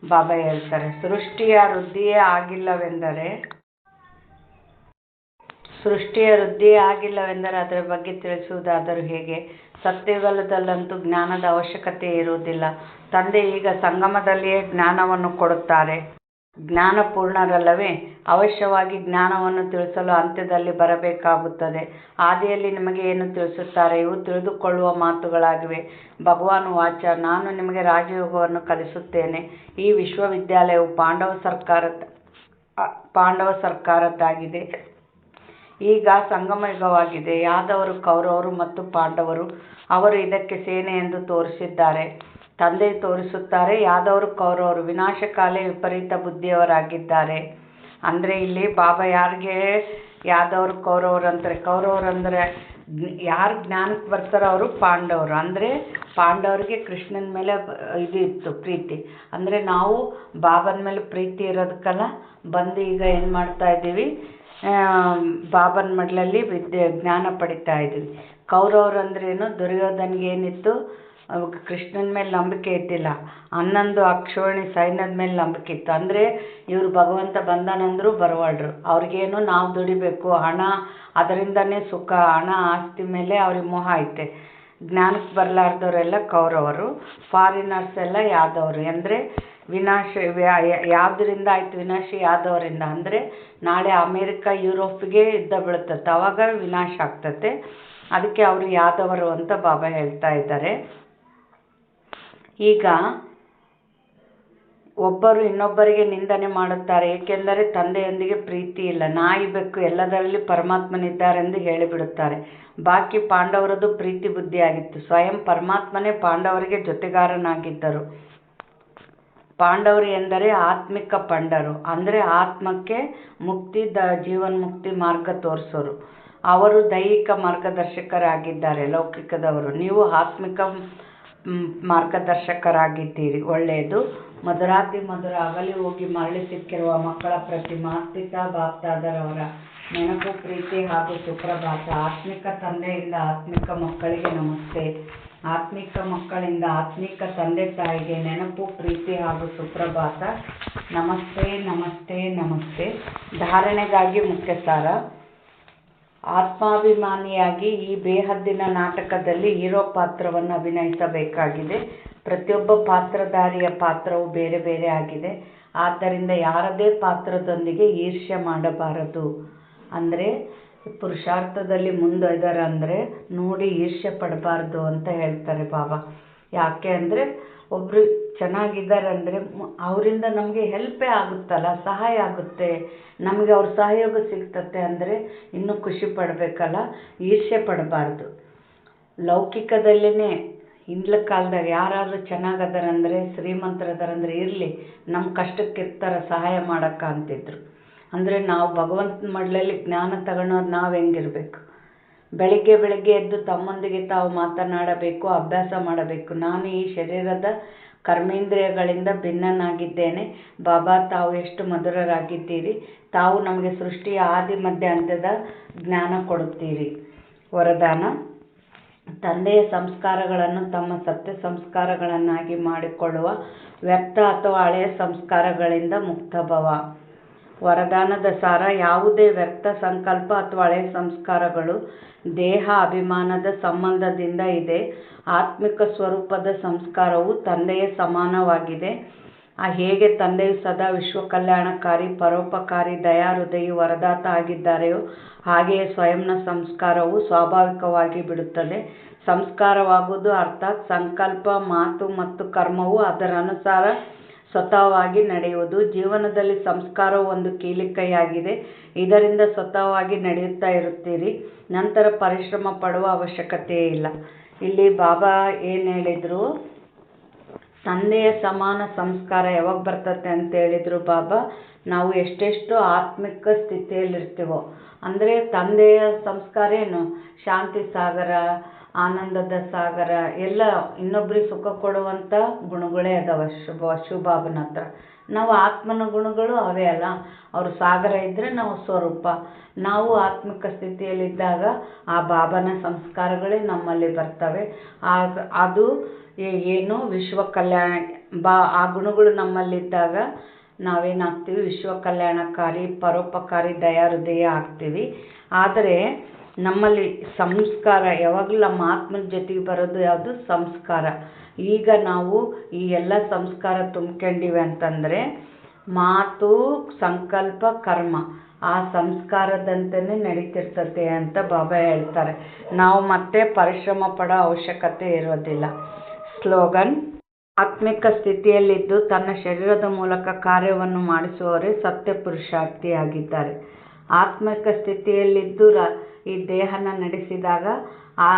ಬಾಬಾ ಹೇಳ್ತಾರೆ. ಸೃಷ್ಟಿಯ ವೃದ್ಧಿಯೇ ಆಗಿಲ್ಲವೆಂದರೆ ಅದರ ಬಗ್ಗೆ ತಿಳಿಸುವುದಾದರೂ ಹೇಗೆ? ಸತ್ಯಯುಗದಲ್ಲಂತೂ ಜ್ಞಾನದ ಅವಶ್ಯಕತೆ ಇರುವುದಿಲ್ಲ. ತಂದೆ ಈಗ ಸಂಗಮದಲ್ಲಿಯೇ ಜ್ಞಾನವನ್ನು ಕೊಡುತ್ತಾರೆ. ಜ್ಞಾನಪೂರ್ಣರಲ್ಲವೇ? ಅವಶ್ಯವಾಗಿ ಜ್ಞಾನವನ್ನು ತಿಳಿಸಲು ಅಂತ್ಯದಲ್ಲಿ ಬರಬೇಕಾಗುತ್ತದೆ. ಆದಿಯಲ್ಲಿ ನಿಮಗೆ ಏನು ತಿಳಿಸುತ್ತಾರೆ? ಇವು ತಿಳಿದುಕೊಳ್ಳುವ ಮಾತುಗಳಾಗಿವೆ. ಭಗವಾನ್ ವಾಚ, ನಾನು ನಿಮಗೆ ರಾಜಯೋಗವನ್ನು ಕಲಿಸುತ್ತೇನೆ. ಈ ವಿಶ್ವವಿದ್ಯಾಲಯವು ಪಾಂಡವ ಸರ್ಕಾರದ್ದಾಗಿದೆ. ಈಗ ಸಂಗಮ ಯುಗವಾಗಿದೆ. ಯಾದವರು, ಕೌರವರು ಮತ್ತು ಪಾಂಡವರು, ಅವರು ಇದಕ್ಕೆ ಸೇನೆ ಎಂದು ತೋರಿಸಿದ್ದಾರೆ. ತಂದೆಯು ತೋರಿಸುತ್ತಾರೆ, ಯಾದವರು ಕೌರವರು ವಿನಾಶಕಾಲೇ ವಿಪರೀತ ಬುದ್ಧಿಯವರಾಗಿದ್ದಾರೆ. ಅಂದರೆ ಇಲ್ಲಿ ಬಾಬಾ ಯಾರಿಗೆ ಯಾದವರು ಕೌರವರು ಅಂತಾರೆ? ಕೌರವರು ಅಂದರೆ ಯಾರು ಜ್ಞಾನಕ್ಕೆ ಬರ್ತಾರೋ ಅವರು ಪಾಂಡವರು. ಅಂದರೆ ಪಾಂಡವರಿಗೆ ಕೃಷ್ಣನ ಮೇಲೆ ಇದು ಇತ್ತು, ಪ್ರೀತಿ. ಅಂದರೆ ನಾವು ಬಾಬನ ಮೇಲೆ ಪ್ರೀತಿ ಇರೋದಕ್ಕಲ್ಲ ಬಂದು ಈಗ ಏನು ಮಾಡ್ತಾ ಇದ್ದೀವಿ, ಬಾಬನ ಮಡ್ಲಲ್ಲಿ ಜ್ಞಾನ ಪಡಿತಾ ಇದ್ದೀವಿ. ಕೌರವರು ಅಂದ್ರೇನು? ದುರ್ಯೋಧನಿಗೆ ಏನಿತ್ತು? ಕೃಷ್ಣನ ಮೇಲೆ ನಂಬಿಕೆ ಇದ್ದಿಲ್ಲ. 11 ಅಕ್ಷೋಹಿಣಿ ಸೈನ್ಯದ ಮೇಲೆ ನಂಬಿಕೆ ಇತ್ತು. ಅಂದರೆ ಇವರು ಭಗವಂತ ಬಂದಾನಂದ್ರು ಬರವಲ್ರು. ಅವ್ರಿಗೇನು ನಾವು ದುಡಿಬೇಕು, ಹಣ, ಅದರಿಂದನೇ ಸುಖ, ಹಣ ಆಸ್ತಿ ಮೇಲೆ ಅವ್ರಿಗೆ ಮೋಹ ಐತೆ. ಜ್ಞಾನಕ್ಕೆ ಬರಲಾರ್ದವರೆಲ್ಲ ಕೌರವರು, ಫಾರಿನರ್ಸ್ ಎಲ್ಲ ಯಾದವರು. ಅಂದರೆ ವಿನಾಶ ಯಾವುದರಿಂದ ಆಯ್ತು ವಿನಾಶ? ಯಾದವರಿಂದ. ಅಂದರೆ ನಾಳೆ ಅಮೇರಿಕಾ ಯುರೋಪಿಗೆ ಯುದ್ಧ ಬೀಳ್ತತೆ, ಆವಾಗ ವಿನಾಶ ಆಗ್ತತೆ. ಅದಕ್ಕೆ ಅವರು ಯಾದವರು ಅಂತ ಬಾಬಾ ಹೇಳ್ತಾ ಇದ್ದಾರೆ. ಈಗ ಒಬ್ಬರು ಇನ್ನೊಬ್ಬರಿಗೆ ನಿಂದನೆ ಮಾಡುತ್ತಾರೆ, ಏಕೆಂದರೆ ತಂದೆಯೊಂದಿಗೆ ಪ್ರೀತಿ ಇಲ್ಲ. ನಾಯಿ ಬೆಕ್ಕು ಎಲ್ಲದರಲ್ಲಿ ಪರಮಾತ್ಮನಿದ್ದಾರೆಂದು ಹೇಳಿಬಿಡುತ್ತಾರೆ. ಬಾಕಿ ಪಾಂಡವರದು ಪ್ರೀತಿ ಬುದ್ಧಿಯಾಗಿತ್ತು. ಸ್ವಯಂ ಪರಮಾತ್ಮನೇ ಪಾಂಡವರಿಗೆ ಜೊತೆಗಾರನಾಗಿದ್ದರು. ಪಾಂಡವರು ಎಂದರೆ ಆತ್ಮಿಕ ಪಂಡರು. ಅಂದರೆ ಆತ್ಮಕ್ಕೆ ಮುಕ್ತಿ, ಜೀವನ್ಮುಕ್ತಿ ಮಾರ್ಗ ತೋರಿಸೋರು. ಅವರು ದೈಹಿಕ ಮಾರ್ಗದರ್ಶಕರಾಗಿದ್ದಾರೆ ಲೌಕಿಕದವರು. ನೀವು ಆತ್ಮಿಕ ಮಾರ್ಗದರ್ಶಕರಾಗಿದ್ದೀರಿ. ಒಳ್ಳೆಯದು. ಮಧುರಾತಿ ಮಧುರ ಅಗಲಿ ಹೋಗಿ ಮರಳಿ ಸಿಕ್ಕಿರುವ ಮಕ್ಕಳ ಪ್ರತಿ ಮಾಸ್ಪಿತಾ ಬಾಪ್ದಾದರವರ ನೆನಪು, ಪ್ರೀತಿ ಹಾಗೂ ಸುಪ್ರಭಾತ. ಆತ್ಮಿಕ ತಂದೆಯಿಂದ ಆತ್ಮಿಕ ಮಕ್ಕಳಿಗೆ ನಮಸ್ತೆ. ಆತ್ಮಿಕ ಮಕ್ಕಳಿಂದ ಆತ್ಮಿಕ ತಂದೆ ತಾಯಿಗೆ ನೆನಪು, ಪ್ರೀತಿ ಹಾಗೂ ಸುಪ್ರಭಾತ. ನಮಸ್ತೆ ನಮಸ್ತೆ ನಮಸ್ತೆ. ಧಾರಣೆಗಾಗಿ ಮುಖ್ಯ ಸಾರ. ಆತ್ಮಾಭಿಮಾನಿಯಾಗಿ ಈ ಬೇಹದ್ದಿನ ನಾಟಕದಲ್ಲಿ ಹೀರೋ ಪಾತ್ರವನ್ನು ಅಭಿನಯಿಸಬೇಕಾಗಿದೆ. ಪ್ರತಿಯೊಬ್ಬ ಪಾತ್ರಧಾರಿಯ ಪಾತ್ರವು ಬೇರೆ ಬೇರೆ ಆಗಿದೆ. ಆದ್ದರಿಂದ ಯಾರದೇ ಪಾತ್ರದೊಂದಿಗೆ ಈರ್ಷ್ಯೆ ಮಾಡಬಾರದು. ಅಂದರೆ ಪುರುಷಾರ್ಥದಲ್ಲಿ ಮುಂದಿದ್ದಾರೆ ಅಂದರೆ ನೋಡಿ ಈರ್ಷ್ಯೆ ಪಡಬಾರ್ದು ಅಂತ ಹೇಳ್ತಾರೆ ಬಾಬಾ. ಯಾಕೆ ಅಂದರೆ ಒಬ್ಬರು ಚೆನ್ನಾಗಿದ್ದಾರೆ ಅಂದರೆ ಅವರಿಂದ ನಮಗೆ ಹೆಲ್ಪೇ ಆಗುತ್ತಲ್ಲ, ಸಹಾಯ ಆಗುತ್ತೆ, ನಮಗೆ ಅವ್ರ ಸಹಯೋಗ ಸಿಗ್ತತೆ ಅಂದರೆ ಇನ್ನೂ ಖುಷಿ ಪಡಬೇಕಲ್ಲ, ಈರ್ಷ್ಯೆ ಪಡಬಾರ್ದು. ಲೌಕಿಕದಲ್ಲೇ ಹಿಂದಿನ ಕಾಲದಾಗ ಯಾರಾದರೂ ಚೆನ್ನಾಗದಾರಂದರೆ ಶ್ರೀಮಂತರದಾರಂದ್ರೆ ಇರಲಿ, ನಮ್ಮ ಕಷ್ಟಕ್ಕಿರ್ತಾರೆ ಸಹಾಯ ಮಾಡೋಕ್ಕೆ ಅಂತಿದ್ರು. ಅಂದರೆ ನಾವು ಭಗವಂತನ ಮಡ್ಲಲ್ಲಿ ಜ್ಞಾನ ತಗೊಳೋರು ನಾವು ಹೆಂಗಿರಬೇಕು? ಬೆಳಿಗ್ಗೆ ಎದ್ದು ತಮ್ಮೊಂದಿಗೆ ತಾವು ಮಾತನಾಡಬೇಕು, ಅಭ್ಯಾಸ ಮಾಡಬೇಕು. ನಾನು ಈ ಶರೀರದ ಕರ್ಮೇಂದ್ರಿಯಗಳಿಂದ ಭಿನ್ನನಾಗಿದ್ದೇನೆ ಬಾಬಾ, ತಾವು ಎಷ್ಟು ಮಧುರರಾಗಿದ್ದೀರಿ, ತಾವು ನಮಗೆ ಸೃಷ್ಟಿಯ ಆದಿ ಮಧ್ಯ ಅಂತ್ಯದ ಜ್ಞಾನ ಕೊಡುತ್ತೀರಿ. ವರದಾನ: ತಂದೆಯ ಸಂಸ್ಕಾರಗಳನ್ನು ತಮ್ಮ ಸತ್ಯ ಸಂಸ್ಕಾರಗಳನ್ನಾಗಿ ಮಾಡಿಕೊಳ್ಳುವ ವ್ಯಕ್ತ ಅಥವಾ ಹಳೆಯ ಸಂಸ್ಕಾರಗಳಿಂದ ಮುಕ್ತಭವ. ವರದಾನದ ಸಾರ: ಯಾವುದೇ ವ್ಯಕ್ತ ಸಂಕಲ್ಪ ಅಥವಾ ಹಳೆಯ ಸಂಸ್ಕಾರಗಳು ದೇಹ ಅಭಿಮಾನದ ಸಂಬಂಧದಿಂದ ಇದೆ. ಆತ್ಮಿಕ ಸ್ವರೂಪದ ಸಂಸ್ಕಾರವು ತಂದೆಯ ಸಮಾನವಾಗಿದೆ. ಹೇಗೆ ತಂದೆಯು ಸದಾ ವಿಶ್ವ ಕಲ್ಯಾಣಕಾರಿ, ಪರೋಪಕಾರಿ, ದಯಾಹೃದಯಿ, ವರದಾತ ಆಗಿದ್ದಾರೆಯೋ ಹಾಗೆಯೇ ಸ್ವಯಂನ ಸಂಸ್ಕಾರವು ಸ್ವಾಭಾವಿಕವಾಗಿ ಬಿಡುತ್ತದೆ. ಸಂಸ್ಕಾರವಾಗುವುದು ಅರ್ಥಾತ್ ಸಂಕಲ್ಪ, ಮಾತು ಮತ್ತು ಕರ್ಮವು ಅದರ ಅನುಸಾರ ಸ್ವತಃವಾಗಿ ನಡೆಯುವುದು. ಜೀವನದಲ್ಲಿ ಸಂಸ್ಕಾರವು ಒಂದು ಕೀಲಿಕೈಯಾಗಿದೆ. ಇದರಿಂದ ಸ್ವತಃವಾಗಿ ನಡೆಯುತ್ತಾ ಇರುತ್ತೀರಿ. ನಂತರ ಪರಿಶ್ರಮ ಪಡುವ ಅವಶ್ಯಕತೆಯೇ ಇಲ್ಲ. ಇಲ್ಲಿ ಬಾಬಾ ಏನು ಹೇಳಿದರು? ತಂದೆಯ ಸಮಾನ ಸಂಸ್ಕಾರ ಯಾವಾಗ ಬರ್ತತೆ ಅಂತ ಹೇಳಿದರು ಬಾಬಾ? ನಾವು ಎಷ್ಟೆಷ್ಟು ಆತ್ಮಿಕ ಸ್ಥಿತಿಯಲ್ಲಿರ್ತೀವೋ, ಅಂದರೆ ತಂದೆಯ ಸಂಸ್ಕಾರ ಏನು? ಶಾಂತಿ ಸಾಗರ, ಆನಂದದ ಸಾಗರ, ಎಲ್ಲ ಇನ್ನೊಬ್ರಿಗೆ ಸುಖ ಕೊಡುವಂಥ ಗುಣಗಳೇ ಅದಾವ ಶಿವಬಾಬನ ಹತ್ರ. ನಾವು ಆತ್ಮನ ಗುಣಗಳು ಅವೇ ಅಲ್ಲ. ಅವರು ಸಾಗರ ಇದ್ದರೆ ನಾವು ಸ್ವರೂಪ. ನಾವು ಆತ್ಮಿಕ ಸ್ಥಿತಿಯಲ್ಲಿದ್ದಾಗ ಆ ಬಾಬನ ಸಂಸ್ಕಾರಗಳೇ ನಮ್ಮಲ್ಲಿ ಬರ್ತವೆ. ಅದು ಏನು ವಿಶ್ವ ಕಲ್ಯಾಣ ಆ ಗುಣಗಳು ನಮ್ಮಲ್ಲಿದ್ದಾಗ ನಾವೇನಾಗ್ತೀವಿ? ವಿಶ್ವ ಕಲ್ಯಾಣಕಾರಿ, ಪರೋಪಕಾರಿ, ದಯಾಹೃದಯ ಆಗ್ತೀವಿ. ಆದರೆ ನಮ್ಮಲ್ಲಿ ಸಂಸ್ಕಾರ ಯಾವಾಗಲೂ ನಮ್ಮ ಆತ್ಮನ ಜೊತೆಗೆ ಬರೋದು ಯಾವುದು? ಸಂಸ್ಕಾರ. ಈಗ ನಾವು ಈ ಎಲ್ಲ ಸಂಸ್ಕಾರ ತುಂಬ್ಕೊಂಡಿವಿ ಅಂತಂದರೆ ಮಾತು, ಸಂಕಲ್ಪ, ಕರ್ಮ ಆ ಸಂಸ್ಕಾರದಂತೆಯೇ ನಡೀತಿರ್ತತೆ ಅಂತ ಬಾಬಾ ಹೇಳ್ತಾರೆ. ನಾವು ಮತ್ತೆ ಪರಿಶ್ರಮ ಪಡೋ ಅವಶ್ಯಕತೆ ಇರೋದಿಲ್ಲ. ಸ್ಲೋಗನ್: ಆತ್ಮಿಕ ಸ್ಥಿತಿಯಲ್ಲಿದ್ದು ತನ್ನ ಶರೀರದ ಮೂಲಕ ಕಾರ್ಯವನ್ನು ಮಾಡಿಸುವವರೇ ಸತ್ಯ ಪುರುಷಾರ್ಥಿಯಾಗಿದ್ದಾರೆ. ಆತ್ಮಿಕ ಸ್ಥಿತಿಯಲ್ಲಿದ್ದು ಈ ದೇಹನ ನಡೆಸಿದಾಗ ಆ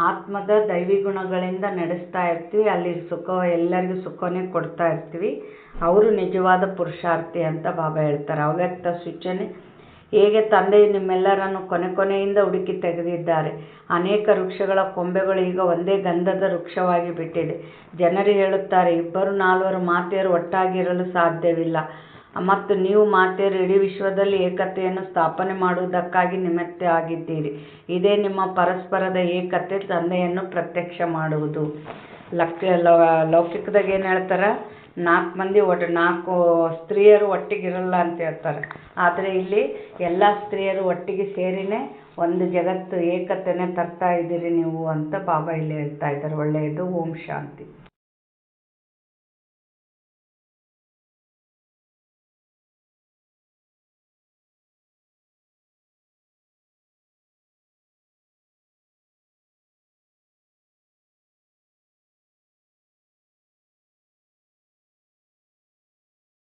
ಆತ್ಮದ ದೈವಿ ಗುಣಗಳಿಂದ ನಡೆಸ್ತಾ ಇರ್ತೀವಿ. ಅಲ್ಲಿ ಸುಖ, ಎಲ್ಲರಿಗೂ ಸುಖನೇ ಕೊಡ್ತಾ ಇರ್ತೀವಿ. ಅವರು ನಿಜವಾದ ಪುರುಷಾರ್ಥಿ ಅಂತ ಬಾಬಾ ಹೇಳ್ತಾರೆ. ಅವ್ಯಕ್ತ ಸೂಚನೆ: ಹೇಗೆ ತಂದೆಯು ನಿಮ್ಮೆಲ್ಲರನ್ನು ಕೊನೆಯಿಂದ ಹುಡುಕಿ ತೆಗೆದಿದ್ದಾರೆ. ಅನೇಕ ವೃಕ್ಷಗಳ ಕೊಂಬೆಗಳು ಈಗ ಒಂದೇ ಗಂಧದ ವೃಕ್ಷವಾಗಿ ಬಿಟ್ಟಿದೆ. ಜನರು ಹೇಳುತ್ತಾರೆ, 2-4 ಮಾತೆಯರು ಒಟ್ಟಾಗಿರಲು ಸಾಧ್ಯವಿಲ್ಲ ಮತ್ತು ನೀವು ಮಾತೆಯರು ಇಡೀ ವಿಶ್ವದಲ್ಲಿ ಏಕತೆಯನ್ನು ಸ್ಥಾಪನೆ ಮಾಡುವುದಕ್ಕಾಗಿ ನಿಮಿತ್ತ ಆಗಿದ್ದೀರಿ. ಇದೇ ನಿಮ್ಮ ಪರಸ್ಪರದ ಏಕತೆ, ತಂದೆಯನ್ನು ಪ್ರತ್ಯಕ್ಷ ಮಾಡುವುದು. ಲೌಕಿಕದಾಗ ಏನು ಹೇಳ್ತಾರೆ? 4 ಸ್ತ್ರೀಯರು ಒಟ್ಟಿಗಿರಲ್ಲ ಅಂತ ಹೇಳ್ತಾರೆ. ಆದರೆ ಇಲ್ಲಿ ಎಲ್ಲ ಸ್ತ್ರೀಯರು ಒಟ್ಟಿಗೆ ಸೇರಿನೇ ಒಂದು ಜಗತ್ತು ಏಕತೆನೇ ತರ್ತಾ ಇದ್ದೀರಿ ನೀವು ಅಂತ ಬಾಬಾ ಇಲ್ಲಿ ಹೇಳ್ತಾ ಇದ್ದಾರೆ. ಒಳ್ಳೆಯದು. ಓಂ ಶಾಂತಿ.